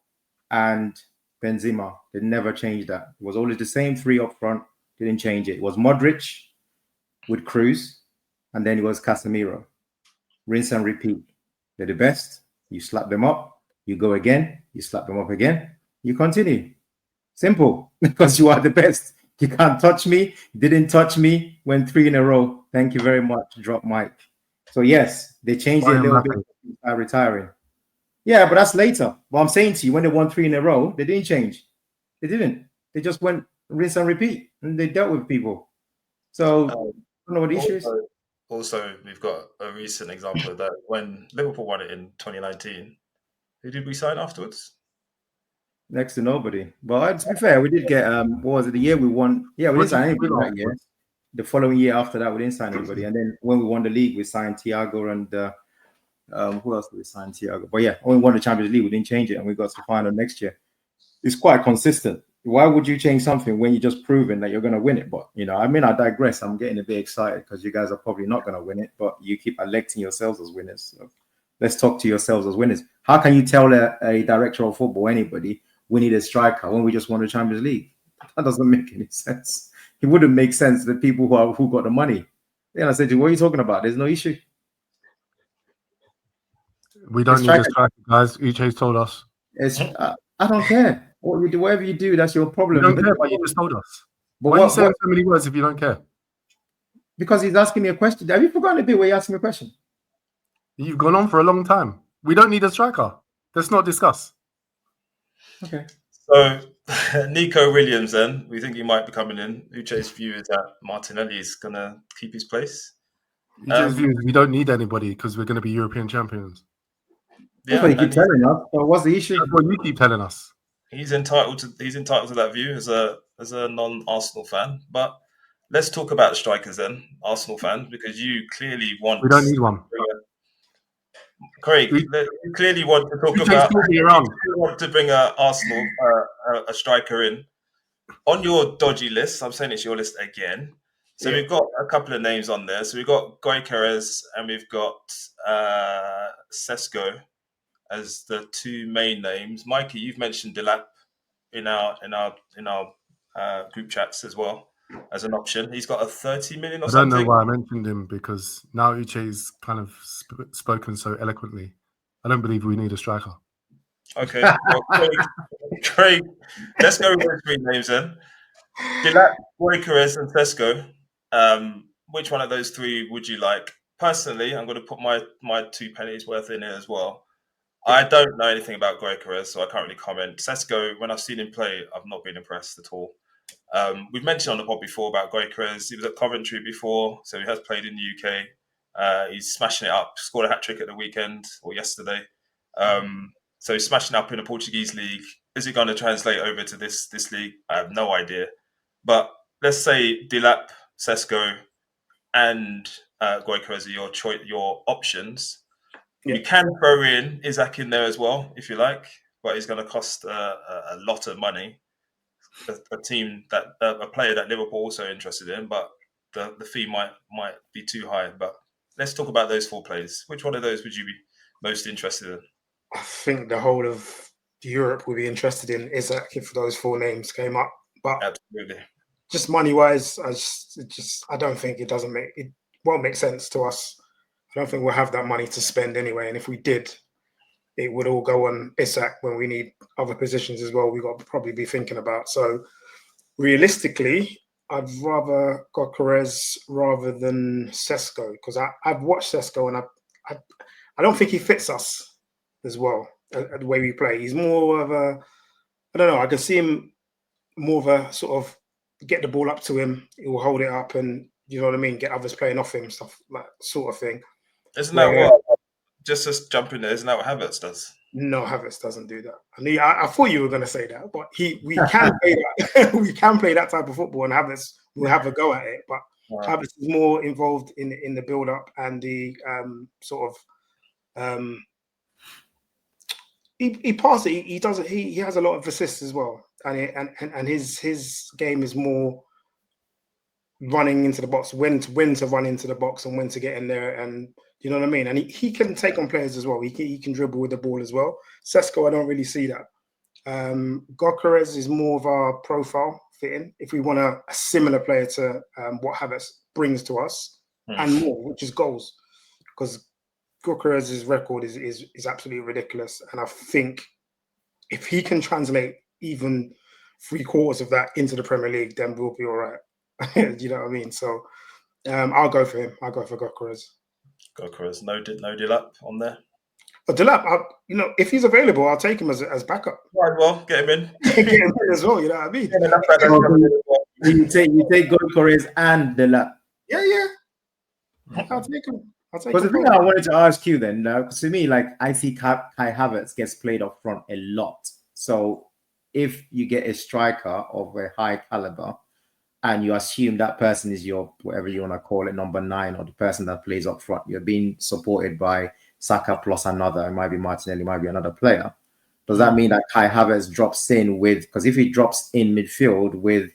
and Benzema. They never changed that. It was always the same 3 up front. Didn't change it. It was Modric with Cruz, and then it was Casemiro. Rinse and repeat. They're the best. You slap them up. You go again. You slap them up again. You continue. Simple. Because you are the best. You can't touch me. Didn't touch me. Went 3 in a row. Thank you very much. Drop mic. So yes, they changed it a little bit by retiring. Yeah, but that's later. But I'm saying to you, when they won 3 in a row, they didn't change. They didn't. They just went rinse and repeat, and they dealt with people. So I don't know what the issue is. Also, we've got a recent example of that. When Liverpool won it in 2019, who did we sign afterwards? Next to nobody. But to be fair, we did get what was it? The year we won? Yeah, we didn't sign anybody that year. The following year after that, we didn't sign anybody. And then when we won the league, we signed Thiago and who else did we sign? Thiago. But yeah, when we won the Champions League, we didn't change it, and we got to the final next year. It's quite consistent. Why would you change something when you're just proving that you're going to win it? But, I mean, I digress. I'm getting a bit excited because you guys are probably not going to win it, but you keep electing yourselves as winners. So let's talk to yourselves as winners. How can you tell a director of football, anybody, we need a striker when we just won the Champions League? That doesn't make any sense. It wouldn't make sense to the people who got the money. Then I said to you, what are you talking about? There's no issue. We don't need a striker, guys. Uche's told us. I don't care. What you do, whatever you do, that's your problem. You don't care, but you just told us. But why are you saying so many words if you don't care? Because he's asking me a question. Have you forgotten a bit where you asked me a question? You've gone on for a long time. We don't need a striker. Let's not discuss. Okay. So, Nico Williams, then, we think he might be coming in. Uche's view is that Martinelli is going to keep his place. Uche's view is we don't need anybody because we're going to be European champions. That's what you keep telling us. So what's the issue? That's what you keep telling us. He's entitled to that view as a non-Arsenal fan. But let's talk about the strikers then, Arsenal fans, because you clearly want. We don't need one. Craig, you clearly want to talk about. You want to bring Arsenal a striker in on your dodgy list. I'm saying it's your list again. So we've got a couple of names on there. So we've got Gyökeres and we've got Sesko as the two main names. Mikey, you've mentioned Delap in our group chats as well as an option. He's got a 30 million or something. I don't know why I mentioned him because now Uche's kind of spoken so eloquently. I don't believe we need a striker. Okay, well, Craig, let's go with those three names then. Delap, Gyökeres and Sesko. Which one of those three would you like? Personally, I'm going to put my 2 pennies worth in it as well. I don't know anything about Gyökeres, so I can't really comment. Sesko, when I've seen him play, I've not been impressed at all. We've mentioned on the pod before about Gyökeres. He was at Coventry before, so he has played in the UK. He's smashing it up. Scored a hat-trick at the weekend or yesterday. So he's smashing up in the Portuguese league. Is it going to translate over to this league? I have no idea. But let's say Delap, Sesko, and Gyökeres are your options. Yeah. You can throw in Isak in there as well, if you like, but he's going to cost a lot of money. A player that Liverpool also interested in, but the fee might be too high. But let's talk about those 4 players. Which one of those would you be most interested in? I think the whole of Europe would be interested in Isak if those 4 names came up. But absolutely, just money wise, I don't think it won't make sense to us. I don't think we'll have that money to spend anyway. And if we did, it would all go on Isak when we need other positions as well. We've got to probably be thinking about. So realistically, I'd rather Gyökeres rather than Sesko because I've watched Sesko and I don't think he fits us as well the way we play. He's more of a, I don't know, I can see him more of a sort of get the ball up to him. He will hold it up and, you know what I mean, get others playing off him, stuff like sort of thing. Isn't that what? Just jump in there. Isn't that what Havertz does? No, Havertz doesn't do that. I thought you were going to say that, but we can play that. We can play that type of football, and Havertz will have a go at it. But Havertz is more involved in the build-up and the sort of. He passes it. He does it. He has a lot of assists as well, and his game is more running into the box, when to run into the box and when to get in there, and you know what I mean. And he can take on players as well. He can dribble with the ball as well. Sesko, I don't really see that. Gyökeres is more of our profile fitting. If we want a similar player to what Havertz brings to us and more, which is goals, because Gyökeres' record is absolutely ridiculous. And I think if he can translate even 3/4 of that into the Premier League, then we'll be all right. You know what I mean? So I'll go for him. I'll go for Gyökeres. Gyökeres, no Delap on there. But Delap, if he's available, I'll take him as backup. Right, well, get him in. Get him in as well. You know what I mean? You take Gyökeres and Delap. Yeah. I'll take him. But the thing I wanted to ask you then, to me, like I see Kai Havertz gets played up front a lot. So if you get a striker of a high caliber, and you assume that person is your, whatever you want to call it, number 9, or the person that plays up front, you're being supported by Saka plus another. It might be Martinelli, it might be another player. Does that mean that Kai Havertz drops in with, because if he drops in midfield with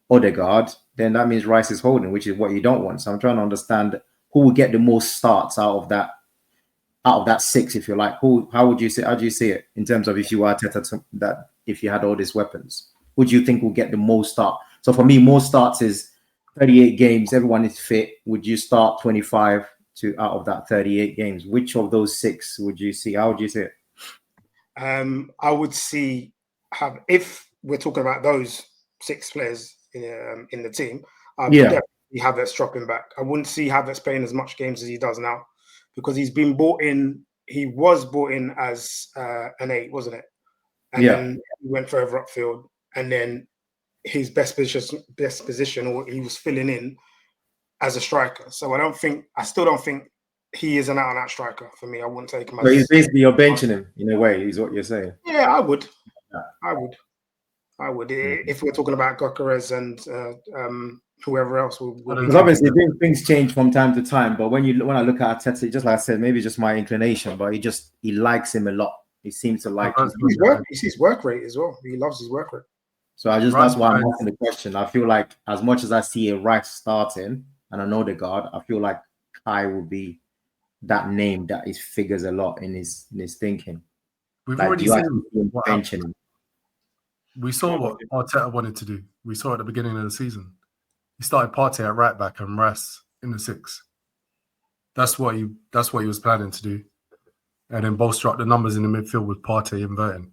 Odegaard, then that means Rice is holding, which is what you don't want. So I'm trying to understand who will get the most starts out out of that 6, if you like, how do you see it in terms of if you are Arteta, that if you had all these weapons, who do you think will get the most start? So for me, most starts is 38 games, everyone is fit. Would you start 25 out of that 38 games? Which of those 6 would you see? How would you see it? I would see if we're talking about those 6 players in the team, definitely Havertz dropping back. I wouldn't see Havertz playing as much games as he does now because he's been bought in. He was bought in as an 8, wasn't it? And then he went further upfield, and then his best position, or he was filling in as a striker. So I still don't think he is an out-and-out striker for me. I wouldn't take him. So he's basically you're benching him in a way. Is what you're saying? Yeah, I would. I would. If we're talking about Gyökeres and whoever else. Because obviously things change from time to time. But when I look at Arteta, just like I said, maybe just my inclination, but he likes him a lot. He seems to like him. He sees work rate as well. He loves his work rate. So that's why I'm asking the question. I feel like as much as I see a Rice starting and I know the guard, I feel like Kai will be that name that figures a lot in his thinking. We've already seen what happened. We saw what Arteta wanted to do. We saw at the beginning of the season. He started Partey at right back and Rice in the 6. That's what he was planning to do. And then bolster up the numbers in the midfield with Partey inverting.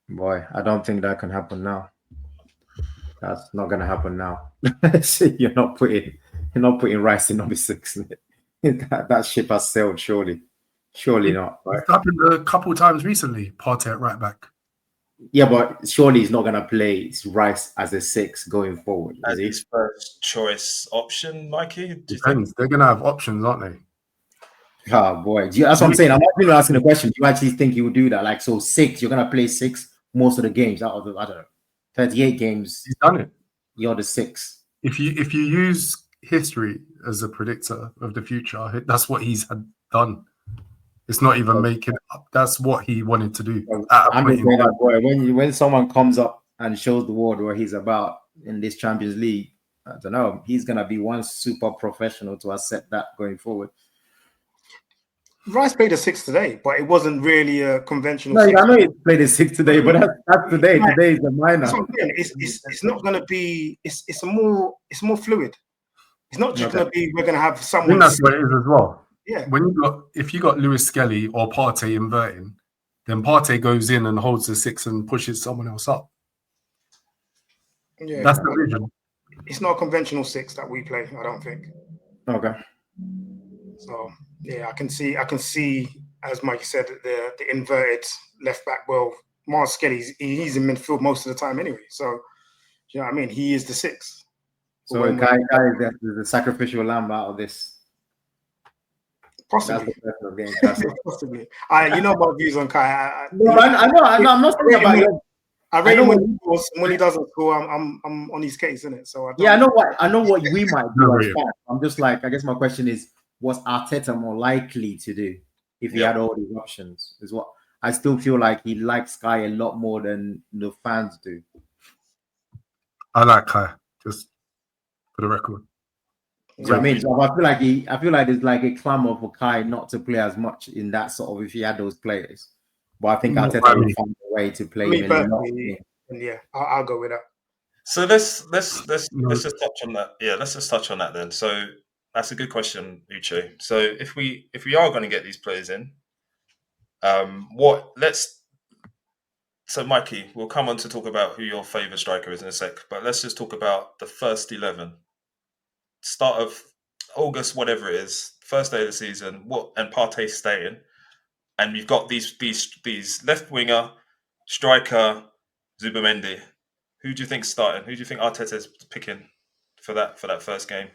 Boy, I don't think that can happen now. That's not going to happen now. You're not putting Rice in number 6. That ship has sailed, surely. Surely not. Right? It's happened a couple of times recently, Partey at right back. Yeah, but surely he's not going to play Rice as a 6 going forward. As his first choice option, Mikey? Depends. They're going to have options, aren't they? Oh, boy. That's what I'm saying. I'm not even asking the question. Do you actually think he would do that? Like, so 6, you're going to play 6 most of the games out of the, I don't know, 38 games. He's done it. You're the 6. If you use history as a predictor of the future, that's what he's done. It's not even making it up. That's what he wanted to do. I'm just saying that, boy, when someone comes up and shows the world what he's about in this Champions League, I don't know, he's going to be one super professional to accept that going forward. Rice played a 6 today, but it wasn't really a conventional. No, I know he played a 6 today, but that's today. Yeah. Today is a minor. It's not going to be. It's more fluid. It's not just going to be. We're going to have someone. That's what it is as well. Yeah. If you got Lewis Skelly or Partey inverting, then Partey goes in and holds the 6 and pushes someone else up. Yeah, that's the vision. It's not a conventional 6 that we play. I don't think. Okay. So yeah, I can see, as Mike said, the inverted left back. Well, Mars Skelly, he's in midfield most of the time anyway. So you know what I mean? He is the 6. So Kai is the sacrificial lamb out of this. Possibly. Possibly. You know my views on Kai. I know. I'm not saying about you. I rate him when he doesn't score. I'm on his case, isn't it? So I know what we might do as fans. I'm just like, I guess my question is, what's Arteta more likely to do if he had all these options? Is what I still feel like he likes Kai a lot more than the fans do. I like Kai, just for the record. So I mean, so I feel like there's like a clamor for Kai not to play as much in that sort of if he had those players. But I think Arteta will find a way to play him. Yeah, I'll go with that. So let's just touch on that. Yeah, let's just touch on that then. So that's a good question, Uche. So if we are going to get these players in, so Mikey, we'll come on to talk about who your favourite striker is in a sec. But let's just talk about the first 11. Start of August, whatever it is, first day of the season. And Partey staying, and you've got these left winger, striker, Zubimendi. Who do you think's starting? Who do you think Arteta's picking for that first game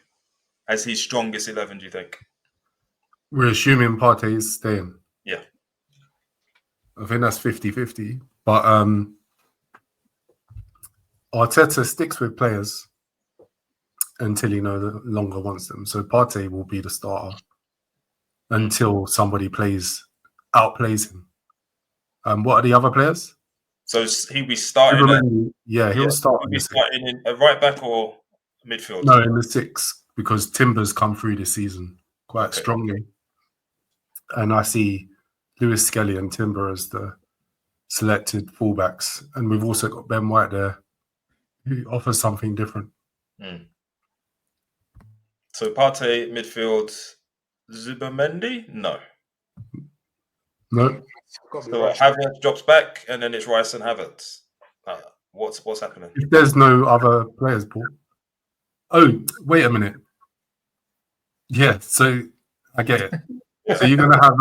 as his strongest 11? Do you think? We're assuming Partey is staying. Yeah, I think that's 50-50. But Arteta sticks with players until he no longer wants them. So Partey will be the starter until somebody outplays him. What are the other players? So he'll be starting. He'll start. He'll be starting in a right back or midfield. No, in the 6 because Timber's come through this season quite strongly. and I see Lewis Skelly and Timber as the selected fullbacks, and we've also got Ben White there, who offers something different. So Partey midfield, Zubimendi? No. No. So Havertz drops back, and then it's Rice and Havertz. What's happening? If there's no other players, Paul. Oh, wait a minute. Yeah, so I get it. So you're gonna have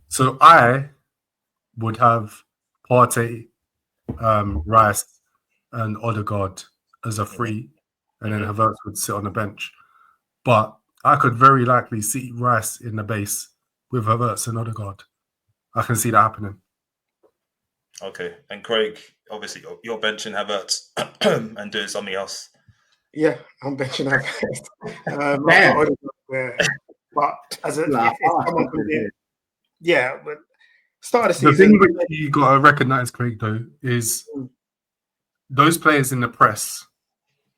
so I would have Partey, Rice, and Odegaard as a free, and then Havertz would sit on the bench. But I could very likely see Rice in the base with Havertz and Odegaard. I can see that happening. Okay, and Craig, obviously you're benching Havertz and doing something else. Yeah, I'm benching Havertz. But as a but start of the season. The thing which you got to recognise, Craig, though, is those players in the press,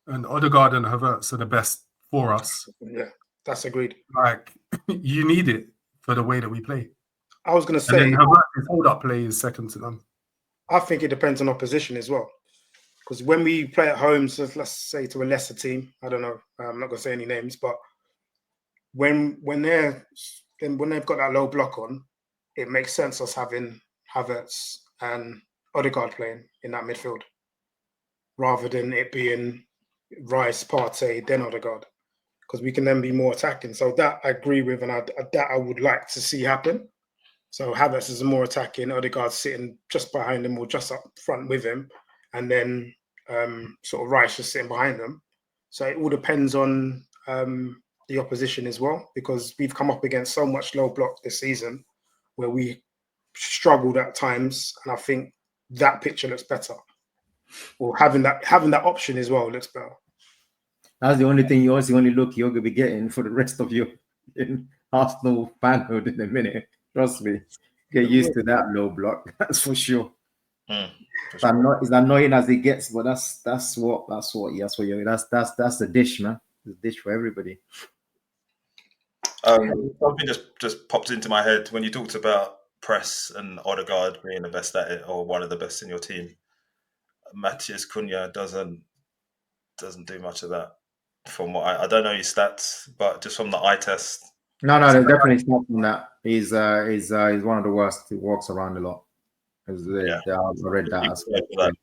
and Odegaard and Havertz are the best for us. Yeah, that's agreed. Like, you need it for the way that we play. I was going to say, and then Havertz's hold-up play is second to none. I think it depends on opposition as well. Because when we play at home, so let's say to a lesser team, I don't know, I'm not going to say any names, but when they've got that low block on, it makes sense us having Havertz and Odegaard playing in that midfield, rather than it being Rice, Partey, then Odegaard, because we can then be more attacking. So that I agree with, and that I would like to see happen. So Havertz is more attacking, Odegaard sitting just behind him or just up front with him, and then sort of Rice just sitting behind them. So it all depends on the opposition as well, because we've come up against so much low block this season where we struggled at times, and I think that picture looks better. Or having that option as well looks better. That's the only thing you're going to be getting for the rest of your Arsenal fanhood in a minute. Trust me, get used to that low block. That's for sure. It's annoying as it gets, but that's the dish, man. The dish for everybody. Something just popped into my head when you talked about press and Odegaard being the best at it, or one of the best in your team. Matheus Cunha doesn't do much of that. From what I don't know his stats, but just from the eye test. No, there's definitely not from that. He's one of the worst. He walks around a lot. I read that.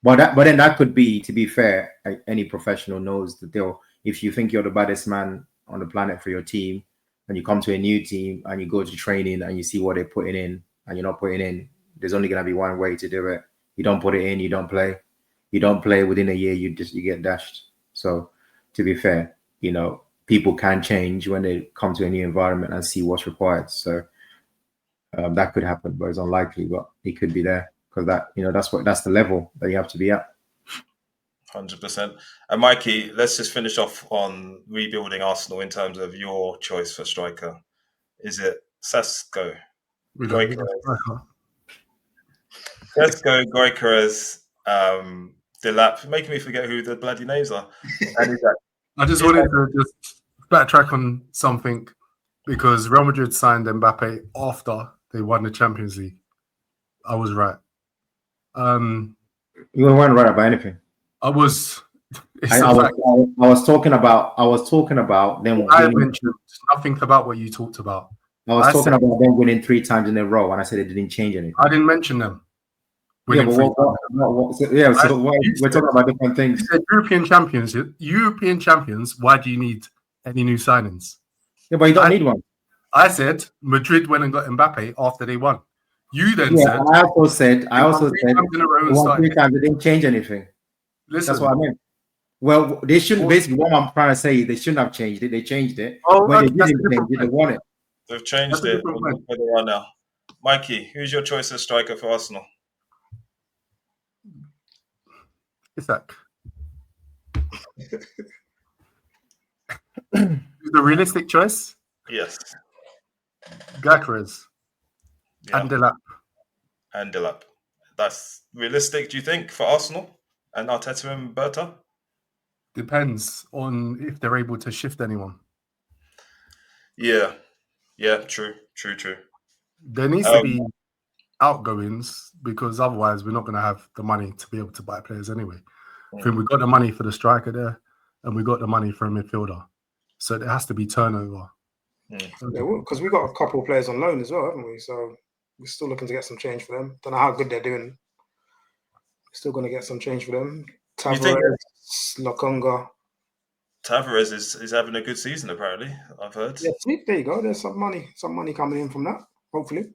But then that could be, to be fair, any professional knows that if you think you're the baddest man on the planet for your team, and you come to a new team and you go to training and you see what they're putting in and you're not putting in, there's only going to be one way to do it. You don't put it in, you don't play. You don't play within a year, you get dashed. So to be fair, people can change when they come to a new environment and see what's required. So that could happen, but it's unlikely, but it could be there because that's the level that you have to be at. 100%. And Mikey, let's just finish off on rebuilding Arsenal in terms of your choice for striker. Is it Sesko? Sesko, Gyökeres, Delap, making me forget who the bloody names are. I just wanted to just backtrack on something, because Real Madrid signed Mbappe after they won the Champions League. I was right. You weren't right about anything. I was talking about them. I mentioned nothing about what you talked about. I was talking about them winning 3 times in a row, and I said it didn't change anything. I didn't mention them. We're talking about different things. You said European champions. Why do you need any new signings? Yeah, but you don't need one. I said Madrid went and got Mbappe after they won. You then said. I also said 3 times. It didn't change anything. Listen, that's what I mean. Well, they shouldn't. Basically, what I'm trying to say, they shouldn't have changed it. They changed it. When they didn't change it, they won it. They've changed it. Where they are now. Mikey, who's your choice as striker for Arsenal? Isak. The realistic choice? Yes. Gyökeres. And Delap. That's realistic, do you think, for Arsenal and Arteta and Berta? Depends on if they're able to shift anyone. Yeah. Yeah, true. There needs to be outgoings because otherwise we're not going to have the money to be able to buy players anyway. I think we've got the money for the striker there and we've got the money for a midfielder. So there has to be turnover. Because we got a couple of players on loan as well, haven't we? So we're still looking to get some change for them. Don't know how good they're doing. We're still going to get some change for them. Tavares, Lokonga. Tavares is having a good season, apparently. I've heard. Yeah, see, there you go. There's some money coming in from that. Hopefully.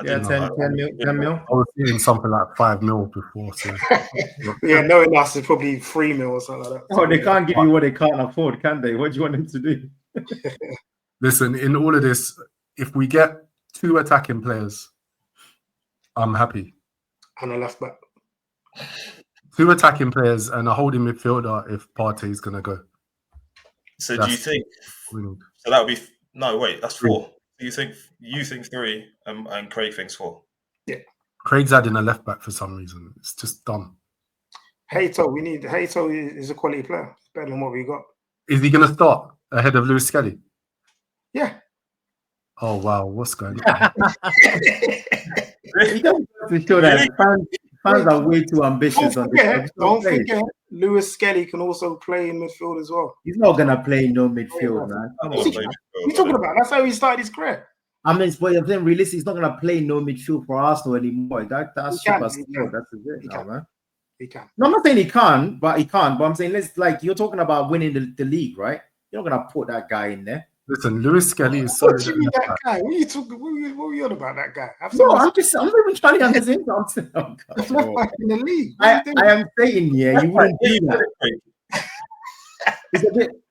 10 mil. I was seeing something like 5 mil before. So. Yeah, knowing us is probably 3 mil or something like that. Oh, they can't give you what they can't afford, can they? What do you want them to do? Listen, in all of this, if we get 2 attacking players, I'm happy. And a left back. 2 attacking players and a holding midfielder if Partey is going to go. So do you think? So that would be that's 4. You think 3 and Craig thinks 4? Yeah. Craig's adding a left back for some reason. It's just dumb. Hato is a quality player. It's better than what we got. Is he going to start ahead of Lewis Skelly? Yeah. Oh wow, what's going on? He doesn't have to show that. Fans are way too ambitious on this. Don't forget, Lewis Skelly can also play in midfield as well. He's not gonna play no midfield, man. What are you talking about? That's how he started his career. I mean, but I'm saying realistically, he's not gonna play no midfield for Arsenal anymore. That's super skill. That's it, man. He can. No, I'm not saying he can't, but he can't. But I'm saying you're talking about winning the league, right? You're not gonna put that guy in there. Listen, Lewis Skelly is so. What do you mean that guy? What are you talking? What are you on about that guy? I'm not even trying to understand. That's not back in the league. I am saying, you wouldn't do that.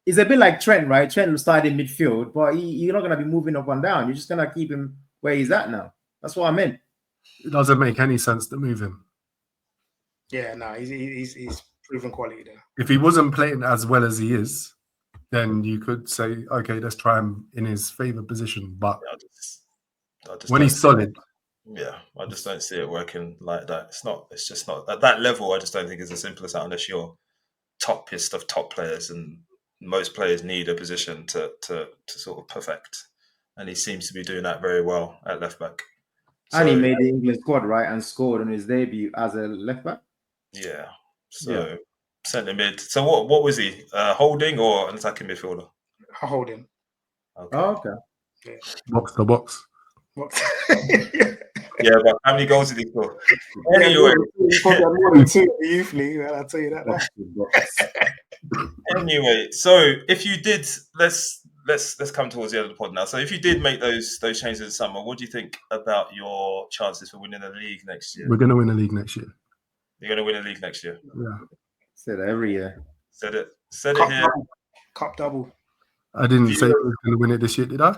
It's a bit like Trent, right? Trent will start in midfield, but you're not going to be moving up and down. You're just going to keep him where he's at now. That's what I meant. It doesn't make any sense to move him. Yeah, no, he's proven quality there. If he wasn't playing as well as he is, then you could say, okay, let's try him in his favourite position. But I just when he's solid, I just don't see it working like that. It's just not at that level. I just don't think it's as simple as that unless you're toppest of top players, and most players need a position to sort of perfect. And he seems to be doing that very well at left back. And he made the England squad, right, and scored on his debut as a left back. Yeah. So. Centre mid. So what was he? Holding or an attacking midfielder? Holding. Okay. Oh, okay. Yeah. Box to box. Yeah, but how many goals did he score? Anyway, he probably had more than 2 in the youth league. I'll tell you that. Anyway, so if you did, let's come towards the end of the pod now. So if you did make those changes in the summer, what do you think about your chances for winning the league next year? We're going to win the league next year. You're going to win the league next year. Yeah. Said it every year. Said it here. Cup double. I didn't say I was going to win it this year, did I?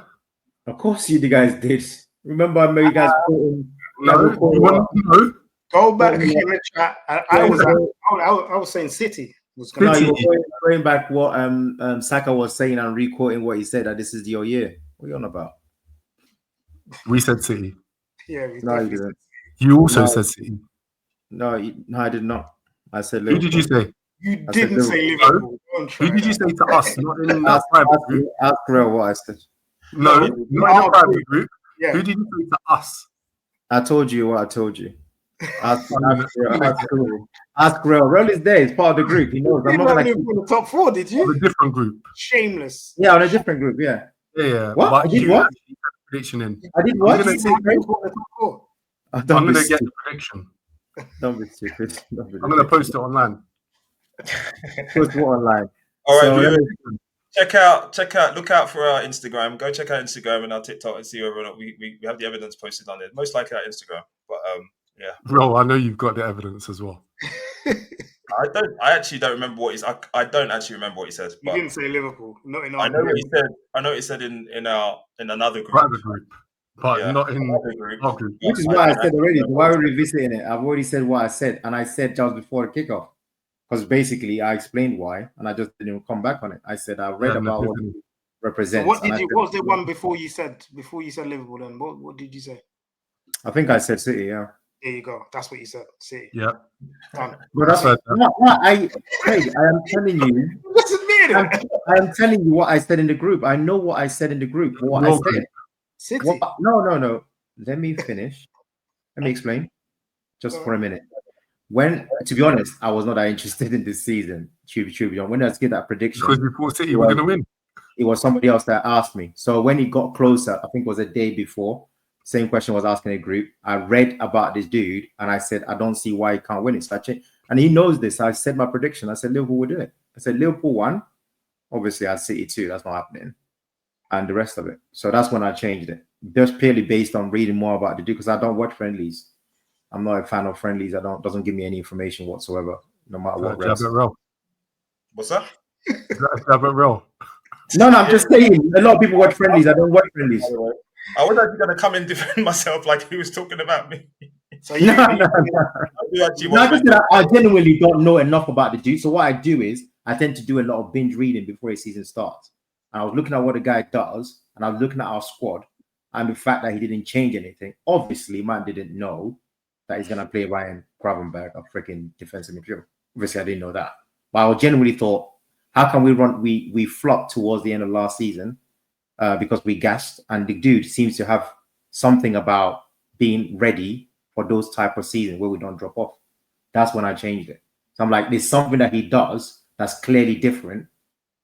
Of course you guys did. Remember you guys put in... No. Go back in the chat. I was saying City was going to... No, you were going back what Saka was saying and re-quoting what he said, that this is your year. What are you on about? We said City. Yeah, no, you didn't. You also said City. No, I did not. I said Liverpool. Who did you say? You didn't say Liverpool. Who did you say to us? Not in that private group. Ask Real what I said. No, not in the private group. Yeah. Who did you say to us? I told you what I told you. Ask Real. Real is there. He's part of the group. He knows. I'm not going to keep in the top 4. Did you? On a different group. Shameless. Yeah, on a different group. Yeah. Yeah. What? I did what? Prediction in. I did what? I'm going to get the prediction. Don't be stupid. I'm going to post it online. Post what online? All right. So, check out. Look out for our Instagram. Go check out Instagram and our TikTok and see whether or not we have the evidence posted on it. Most likely our Instagram, but yeah. Bro, I know you've got the evidence as well. I actually don't remember what he's. I don't actually remember what he said. He didn't say Liverpool. Not in our. I know what he said. I know what he said in another group. Private group. But not in our group. Which is why I said already. Why are we revisiting it? I've already said what I said, and I said just before the kickoff, because basically I explained why, and I just didn't come back on it. I said I read about what it represents. So what was the one before you said Liverpool? Then what did you say? I think I said City. Yeah. There you go. That's what you said. City. Yeah. Done. Well, that's right. I am telling you. I am telling you what I said in the group. I know what I said in the group. What I said. City. What? No. Let me finish. Let me explain. Just for a minute. When, to be honest, I was not that interested in this season. When I get that prediction, Because we thought City were going to win. It was somebody else that asked me. So when it got closer, I think it was a day before, same question was asked in a group. I read about this dude and I said, I don't see why he can't win it. And he knows this. I said my prediction. I said Liverpool will do it. I said Liverpool won. Obviously, I City too. That's not happening. And the rest of it. So that's when I changed it. Just purely based on reading more about the dude, because I don't watch friendlies. I'm not a fan of friendlies. Doesn't give me any information whatsoever, no matter what. What's that? Jab at real. No, I'm just saying. A lot of people watch friendlies. I don't watch friendlies. I was actually going to come and defend myself like he was talking about me. So I genuinely don't know enough about the dude. So what I do is I tend to do a lot of binge reading before a season starts. And I was looking at what the guy does, and I was looking at our squad and the fact that he didn't change anything. Obviously, man didn't know that he's going to play Ryan Gravenberch, a freaking defensive midfielder. Obviously, I didn't know that. But I genuinely thought, how can we flopped towards the end of last season because we gassed, and the dude seems to have something about being ready for those type of seasons where we don't drop off. That's when I changed it. So I'm like, there's something that he does that's clearly different,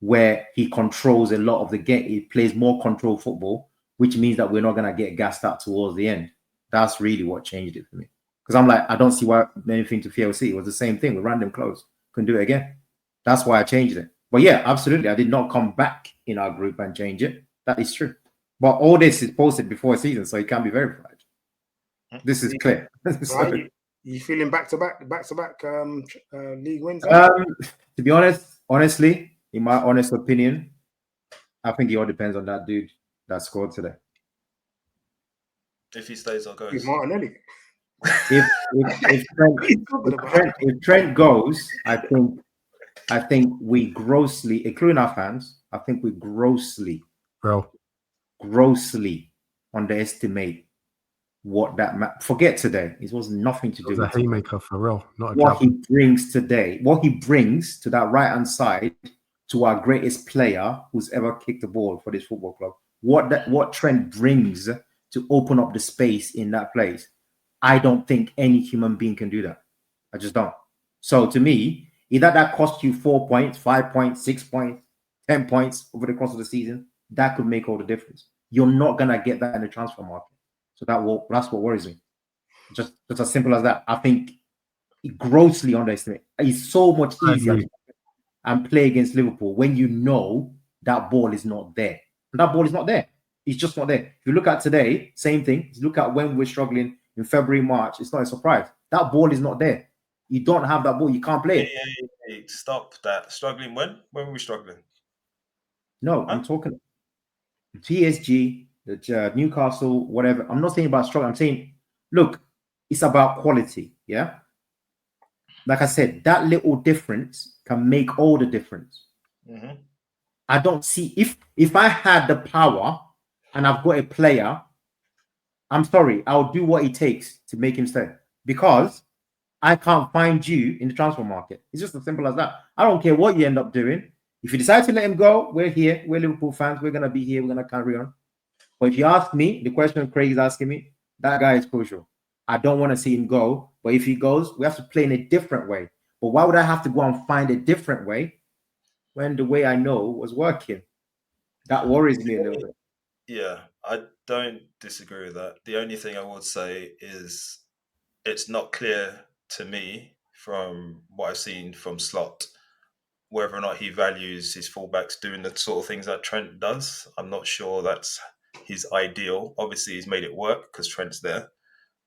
where he controls a lot of the game. He plays more control football, which means that we're not going to get gassed out towards the end. That's really what changed it for me. Because I'm like, I don't see why anything to PLC. It was the same thing. We ran them close. Couldn't do it again. That's why I changed it. But yeah, absolutely. I did not come back in our group and change it. That is true. But all this is posted before a season, so it can be verified. This is clear. Right. You feeling back to back league wins? To be honestly, in my honest opinion, I think it all depends on that dude that scored today. If he stays or goes. Martinelli. If Trent goes, I think we grossly, including our fans, I think we grossly underestimate what that forget today. It was nothing to do with a haymaker for real. Not what he brings today. What he brings to that right hand side to our greatest player who's ever kicked the ball for this football club. What Trent brings to open up the space in that place. I don't think any human being can do that. I just don't. So to me, either that cost you 4 points, 5 points, 6 points, 10 points over the course of the season, that could make all the difference. You're not gonna get that in the transfer market. So that's what worries me. Just as simple as that. I think he grossly underestimated. It's so much easier and play against Liverpool when you know that ball is not there. And that ball is not there. It's just not there. If you look at today, same thing. If you look at when we're struggling in February, March, it's not a surprise. That ball is not there. You don't have that ball. You can't play it. Hey, stop that. Struggling when? When were we struggling? No, I'm talking PSG, the Newcastle, whatever. I'm not saying about struggle. I'm saying, look, it's about quality. Yeah. Like I said, that little difference can make all the difference. Mm-hmm. I don't see if I had the power and I've got a player, I'm sorry, I'll do what it takes to make him stay because I can't find you in the transfer market. It's just as simple as that. I don't care what you end up doing. If you decide to let him go, we're here. We're Liverpool fans. We're going to be here. We're going to carry on. But if you ask me, the question Craig is asking me, that guy is crucial. I don't want to see him go. But if he goes, we have to play in a different way. But why would I have to go and find a different way when the way I know was working? That worries me a little bit. Yeah, I don't disagree with that. The only thing I would say is it's not clear to me from what I've seen from Slot whether or not he values his fullbacks doing the sort of things that Trent does. I'm not sure that's his ideal. Obviously, he's made it work because Trent's there.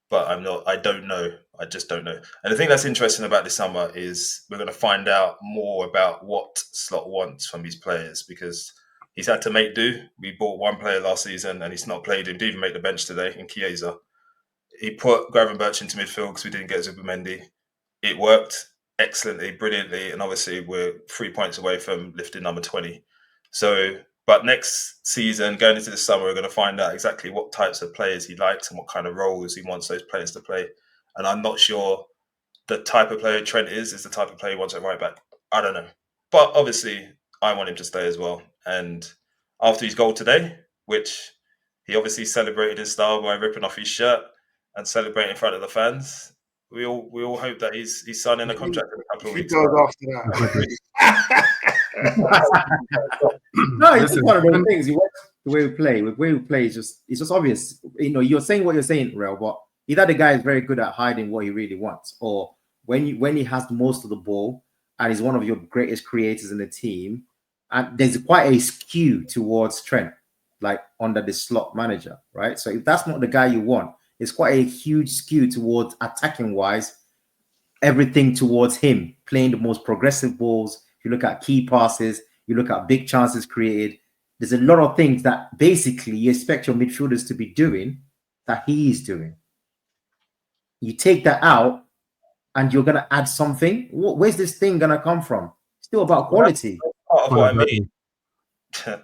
But I don't know. I just don't know. And the thing that's interesting about this summer is we're going to find out more about what Slot wants from his players because he's had to make do. We bought one player last season and he's not played. He didn't even make the bench today in Chiesa. He put Gravenberch into midfield because we didn't get Zubimendi. It worked excellently, brilliantly. And obviously we're 3 points away from lifting number 20. So, but next season, going into the summer, we're going to find out exactly what types of players he likes and what kind of roles he wants those players to play. And I'm not sure the type of player Trent is the type of player he wants at right back. I don't know. But obviously, I want him to stay as well. And after his goal today, which He obviously celebrated his style by ripping off his shirt and celebrating in front of the fans. We all hope that he's signing a contract in a couple of If he weeks. goes after that, No, it's just one of those things. You watch the way we play. The way we play is just obvious. You know, you're saying what you're saying, Real, but either the guy is very good at hiding what he really wants, or when he has most of the ball and he's one of your greatest creators in the team, and there's quite a skew towards Trent, like under the slot manager, right? So if that's not the guy you want, it's quite a huge skew towards attacking wise, everything towards him playing the most progressive balls. If you look at key passes, you look at big chances created. There's a lot of things that basically you expect your midfielders to be doing that he's doing. You take that out and you're going to add something. Where's this thing going to come from? Still about quality. Part of what I mean.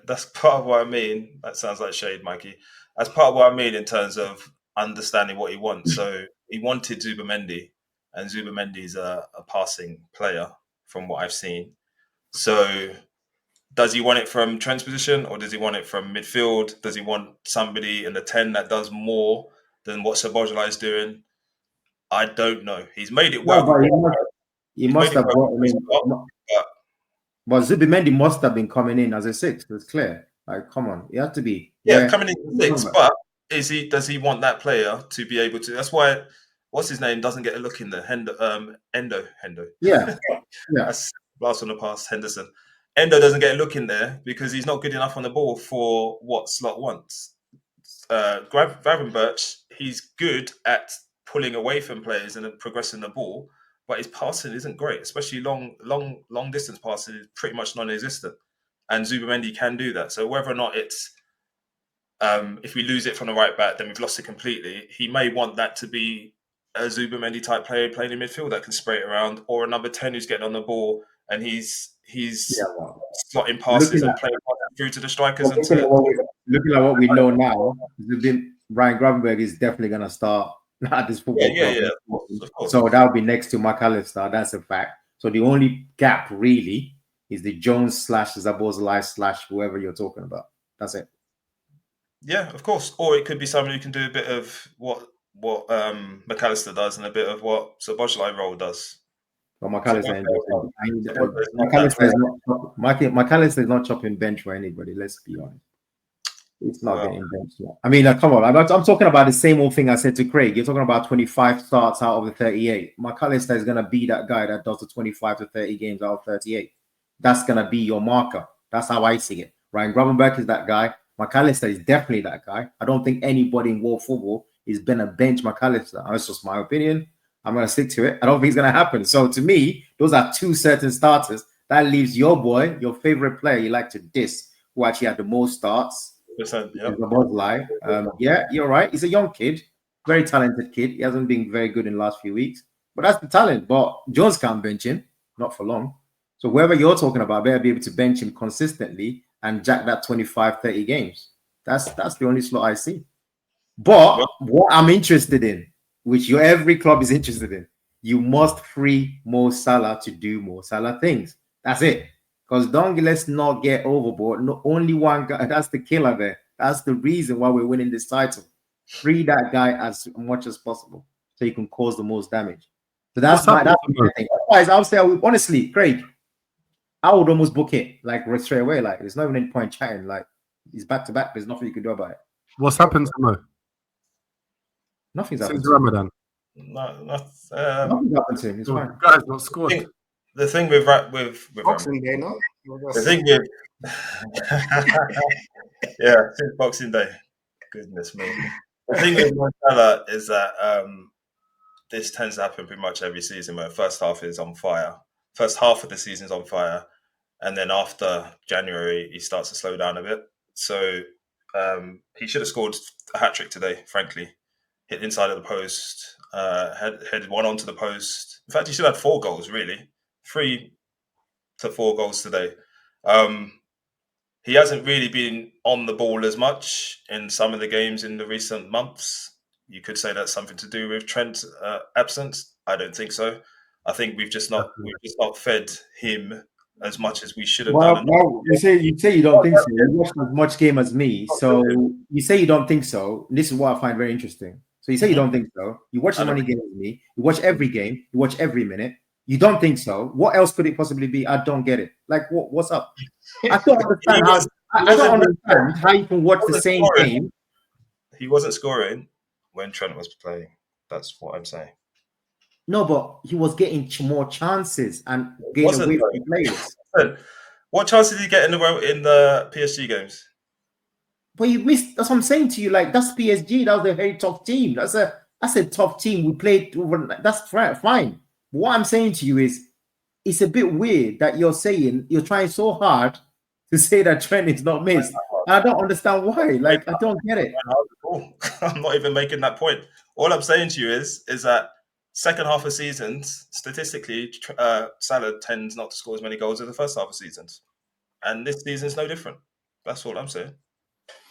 That's part of what I mean. That sounds like shade, Mikey. That's part of what I mean in terms of understanding what he wants. So he wanted Zubamendi, and Zubamendi's a passing player from what I've seen. So does he want it from Trent's position, or does he want it from midfield? Does he want somebody in the 10 that does more than what Szoboszlai is doing? I don't know. He's made it work. He must have brought him in. But Zubimendi must have been coming in as a 6. It's clear. Like, come on, you have to be. Coming in as 6. But does he want that player to be able to? That's why. What's his name doesn't get a look in there. Endo. Yeah. That's blast from the past. Henderson. Endo doesn't get a look in there because he's not good enough on the ball for what Slot wants. Gravenberch, he's good at pulling away from players and progressing the ball, but his passing isn't great, especially long distance passing is pretty much non-existent. And Zubamendi can do that. So whether or not it's if we lose it from the right back, then we've lost it completely. He may want that to be a Zubamendi type player playing in midfield that can spray it around, or a number 10 who's getting on the ball and he's slotting passes and playing through to the strikers. Looking at what we know now, Ryan Gravenberch is definitely going to start at this football club. Of course. So that'll be next to McAllister. That's a fact. So the only gap really is the Jones / Szoboszlai / whoever you're talking about. That's it. Yeah, of course. Or it could be somebody who can do a bit of what McAllister does and a bit of what Szoboszlai role does. But McAllister is not chopping bench for anybody. Let's be honest. It's not getting benched. I mean, come on. I'm talking about the same old thing I said to Craig. You're talking about 25 starts out of the 38. McAllister is going to be that guy that does the 25 to 30 games out of 38. That's going to be your marker. That's how I see it. Ryan Gravenberch is that guy. McAllister is definitely that guy. I don't think anybody in world football is going to bench McAllister. That's just my opinion. I'm going to stick to it. I don't think it's going to happen. So to me, those are two certain starters. That leaves your boy, your favorite player you like to diss, who actually had the most starts. Yeah, you're right. He's a young kid, very talented kid. He hasn't been very good in the last few weeks, but that's the talent. But Jones can't bench him, not for long. So whoever you're talking about better be able to bench him consistently and jack that 25, 30 games. That's the only slot I see. But what I'm interested in, which every club is interested in, you must free Mo Salah to do Mo Salah things. That's it. Because let's not get overboard. No, only one guy. That's the killer there. That's the reason why we're winning this title. Free that guy as much as possible so you can cause the most damage. So that's my thing. Otherwise, I'll say, honestly, Craig, I would almost book it like straight away. Like, there's not even any point chatting. Like, he's back to back. There's nothing you can do about it. What's happened to Mo? Nothing's happened since Ramadan. Nothing's happened to him. It's fine. Guys, not scored. The thing with Boxing Day, no? The thing with since Boxing Day. Goodness me. The thing with Mo Salah is that this tends to happen pretty much every season where the first half is on fire. First half of the season's on fire. And then after January, he starts to slow down a bit. So he should have scored a hat-trick today, frankly. Hit inside of the post, headed one onto the post. In fact, he should have 4 goals, really. 3 to 4 goals today. He hasn't really been on the ball as much in some of the games in the recent months. You could say that's something to do with Trent's absence. I don't think so. I think we've just not fed him as much as we should have done. Well, you say you don't think so. You watched as much game as me, so you say you don't think so. This is what I find very interesting. So you say you don't think so. You watch as many games as me. You watch every game. You watch every minute. You don't think so. What else could it possibly be? I don't get it. Like, what's up? I don't understand how. I don't understand how you can watch the same game. He wasn't scoring when Trent was playing. That's what I'm saying. No, but he was getting more chances and getting away from players. What chances did he get in the PSG games? But you missed. That's what I'm saying to you. Like, that's PSG. That was a very tough team. That's a tough team. We played over. That's fine. But what I'm saying to you is, it's a bit weird that you're trying so hard to say that Trent is not missed. I don't understand why. Like, I don't get it. I'm not even making that point. All I'm saying to you is that second half of seasons, statistically, Salah tends not to score as many goals as the first half of seasons. And this season's no different. That's all I'm saying.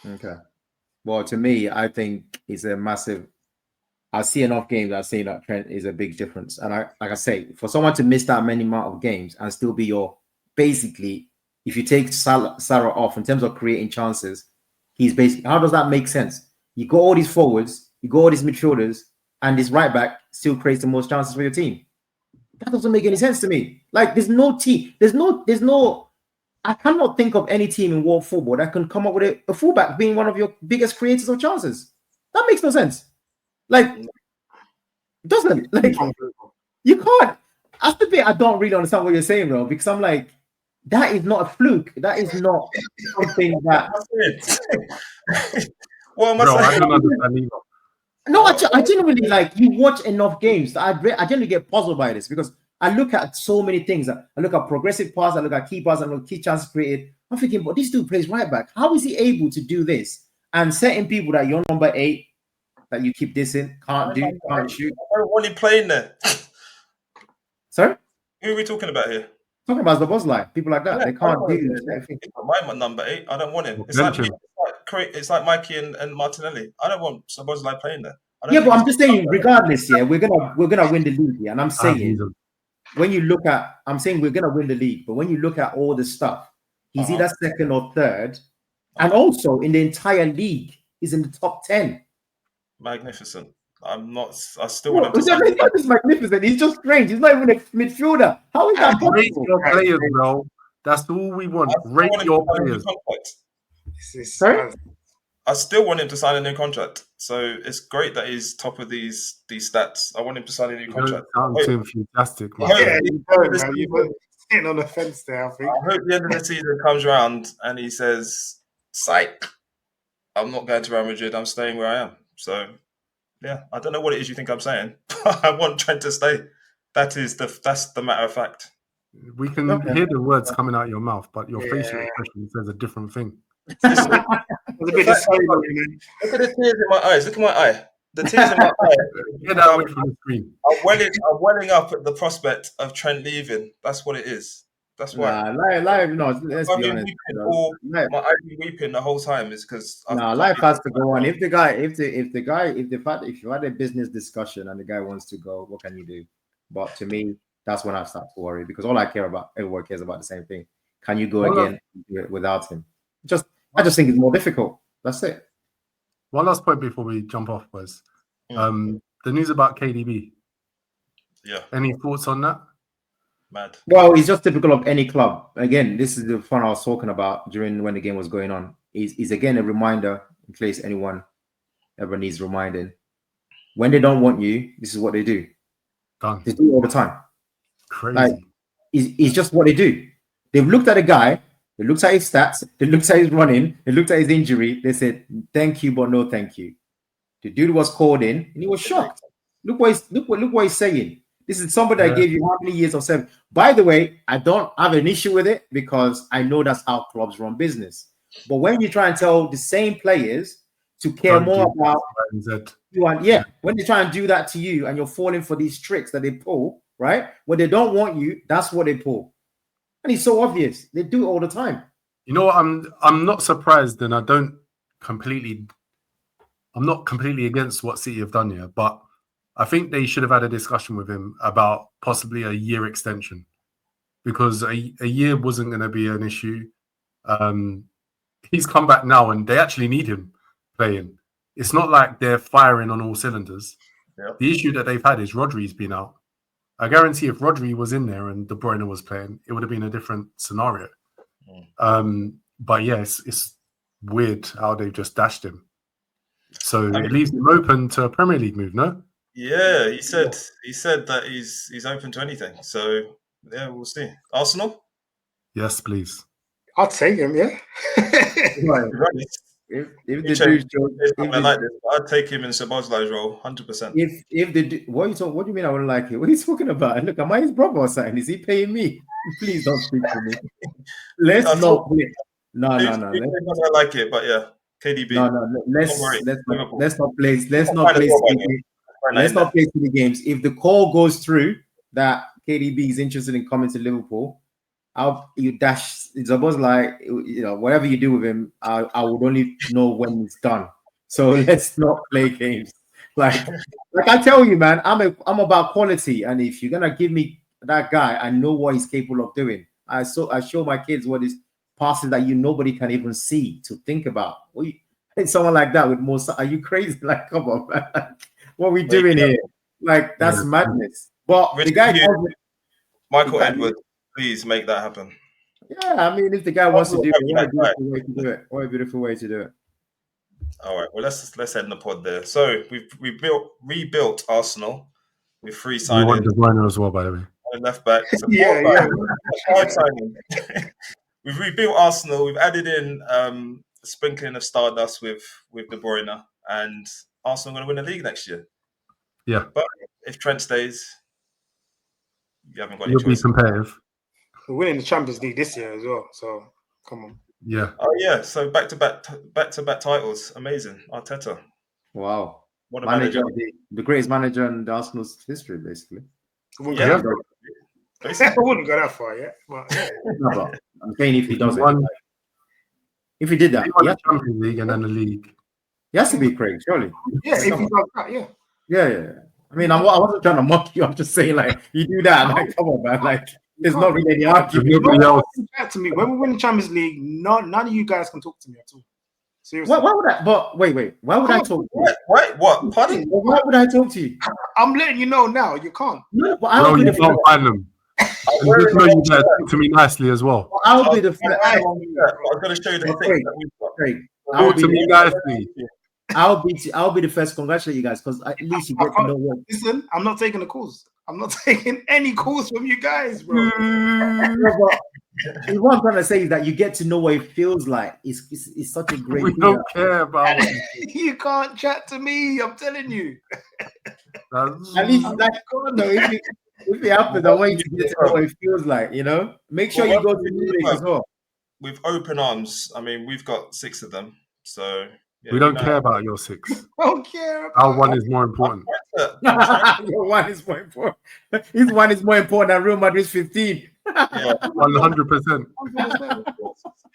Okay. Well, to me, I think it's a massive. I see enough games. I see that Trent is a big difference. And like I say, for someone to miss that many amount of games and still be basically, if you take Salah off in terms of creating chances, he's basically. How does that make sense? You got all these forwards, you got all these midfielders, and this right back still creates the most chances for your team. That doesn't make any sense to me. Like, there's no team. There's no. I cannot think of any team in world football that can come up with a fullback being one of your biggest creators of chances. That makes no sense. Like, it doesn't. Like, you can't. That's the bit I don't really understand what you're saying, bro. Because I'm like, that is not a fluke. That is not something that. What am I saying? I don't understand either. No, I genuinely, like, you watch enough games. I genuinely get puzzled by this because I look at so many things. I look at progressive pass, I look at key pass, I look at key chances created. I'm thinking, but this dude plays right back. How is he able to do this? And certain people that you're number 8, that you keep dissing, can't shoot. I don't want him playing there. Sorry? Who are we talking about here? Talking about the boss line. People like that. They can't do anything. My number 8. I don't want him. It's like Mikey and Martinelli. I don't want Szoboszlai playing there. Yeah, but I'm just saying, regardless, we're gonna win the league, and I'm saying when you look at, we're gonna win the league, but when you look at all the stuff, he's either second or third, and also in the entire league, he's in the top 10. Magnificent. I still want him to. He's not just magnificent. He's just strange. He's not even a midfielder. How is that possible? Rate your players, bro. That's all we want. Rate your players. Sorry? I still want him to sign a new contract. So it's great that he's top of these stats. I want him to sign a new contract. Sound too enthusiastic, man. Yeah, you're sitting on the fence there, I think. I hope the end of the season comes around and he says, "Psych, I'm not going to Real Madrid. I'm staying where I am." So, yeah, I don't know what it is you think I'm saying, but I want Trent to stay. That's the matter of fact. We can hear the words coming out of your mouth, but your facial expression says a different thing. Look at the tears in my eyes. Look at my eye. The tears in my eye. Get that away from the screen. I'm welling up at the prospect of Trent leaving. That's what it is. That's why. Life. No, let's be honest. My eye weeping the whole time is because. Life has to go on. If you had a business discussion and the guy wants to go, what can you do? But to me, that's when I start to worry because all I care about, everyone cares about the same thing. Can you go again without him? I just think it's more difficult. That's it. One last point before we jump off was the news about KDB. Yeah. Any thoughts on that? Mad. Well, it's just typical of any club. Again, this is the fun I was talking about during when the game was going on. Is again a reminder in case anyone ever needs reminding. When they don't want you, this is what they do. Done. They do it all the time. Crazy. Like, it's just what they do. They've looked at a guy. They looked at his stats. They looked at his running. They looked at his injury. They said, "Thank you, but no, thank you." The dude was called in, and he was shocked. Look what he's saying. This is somebody that gave you how many years of service. By the way, I don't have an issue with it because I know that's how clubs run business. But when you try and tell the same players to care more about you, and when they try and do that to you, and you're falling for these tricks that they pull, right? When they don't want you, that's what they pull. And it's so obvious. They do it all the time. You know what? I'm not surprised, and I'm not completely against what City have done here, but I think they should have had a discussion with him about possibly a year extension. because a year wasn't going to be an issue. He's come back now, and they actually need him playing. It's not like they're firing on all cylinders. Yep. The issue that they've had is Rodri's been out. I guarantee if Rodri was in there and De Bruyne was playing, it would have been a different scenario. But yes, it's weird how they've just dashed him. So it leaves him open to a Premier League move, no? Yeah, he said that he's open to anything. So yeah, we'll see. Arsenal? Yes, please. I'd take him, yeah. If the dude I'd take him in Szoboszlai's role, 100%. What do you mean I wouldn't like it? What are you talking about? Look, am I his brother or something? Is he paying me? Please don't speak to me. Let's not play. No. I like it, but yeah, KDB. No. Let's not play. Let's not play silly games. If the call goes through that KDB is interested in coming to Liverpool, you dash. It's almost like, whatever you do with him, I would only know when it's done. So let's not play games. Like I tell you, man, I'm about quality, and if you're gonna give me that guy, I know what he's capable of doing. I show my kids what is passes that nobody can even see to think about. Someone like that with more. Are you crazy? Like, come on, man. What are we doing here? Like, that's madness. But the guy, Michael Edwards. Please make that happen. Yeah, I mean, if the guy wants to do it, what a beautiful way to do it. All right, well, let's end the pod there. So we've rebuilt Arsenal with 3 signings. You want De Bruyne as well, by the way. Left back. Hard signing. We've rebuilt Arsenal. We've added in a sprinkling of stardust with De Bruyne, and Arsenal are going to win the league next year. Yeah, but if Trent stays, you haven't got any you'll choice. Be competitive. We're winning the Champions League this year as well, so come on. Yeah. Oh yeah. So back to back titles. Amazing. Arteta. Wow. What a manager. The greatest manager in the Arsenal's history, basically. I wouldn't go that far yet. But yeah. No, but I'm saying if he does it. If he did that, he won the Champions League and then the league. He has to be Craig, surely. Yeah, if he does that, yeah. Yeah. I mean, I wasn't trying to mock you. I'm just saying, like, you do that, like, come on, man. Like, there's not really any argument. To me, when we win the Champions League, none of you guys can talk to me at all. Seriously. Why would I? But wait. Why would I talk to you? What? Pardon? Why would I talk to you? I'm letting you know now. You can't. No, but I'll be you can't find them. Just know you better talk to me nicely as well. I'll be the first. I'm going to show you the thing that we've got. Craig, talk to me nicely. I'll be the first to congratulate you guys, because at least you get to know what. Listen, I'm not taking the calls. I'm not taking any calls from you guys, bro. What I'm trying to say is that you get to know what it feels like. It's such a great. We don't care about it. You can't chat to me. I'm telling you. At least, like, God, no. If it happens, I want you to get to know what it feels like. Make sure you go to music as well. With open arms, I mean, we've got 6 of them, so. Yeah, we don't care about your 6. I don't care. Our 1 is more important. Your 1 is more important. His 1 is more important than Real Madrid's 15. Yeah, 100%.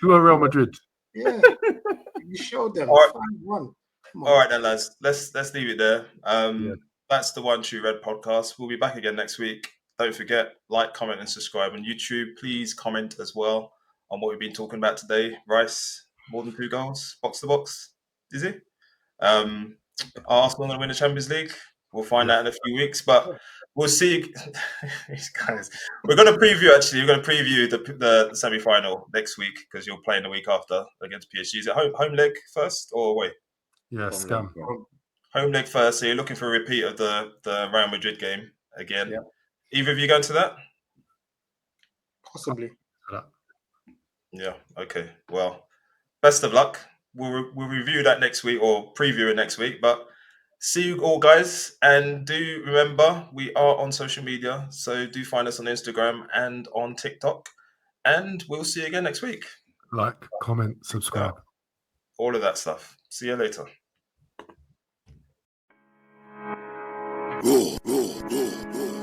Who are Real Madrid? Yeah, you showed them. All right. 5-1. All right, then, lads. Let's leave it there. That's the One True Red podcast. We'll be back again next week. Don't forget, like, comment, and subscribe on YouTube. Please comment as well on what we've been talking about today. Rice, more than 2 goals, box to box. Is he? Arsenal going to win the Champions League? We'll find out in a few weeks, but we'll see. These guys. We're going to preview. Actually, we're going to preview the semi-final next week, because you're playing the week after against PSG. Is it home leg first or away? Yeah, scam. Home leg first. So you're looking for a repeat of the Real Madrid game again. Yeah. Either of you going to that? Possibly. Yeah. Okay. Well, best of luck. We'll review that next week, or preview it next week. But see you all, guys. And do remember, we are on social media. So do find us on Instagram and on TikTok. And we'll see you again next week. Like, comment, subscribe. All of that stuff. See you later. Roar, roar, roar, roar.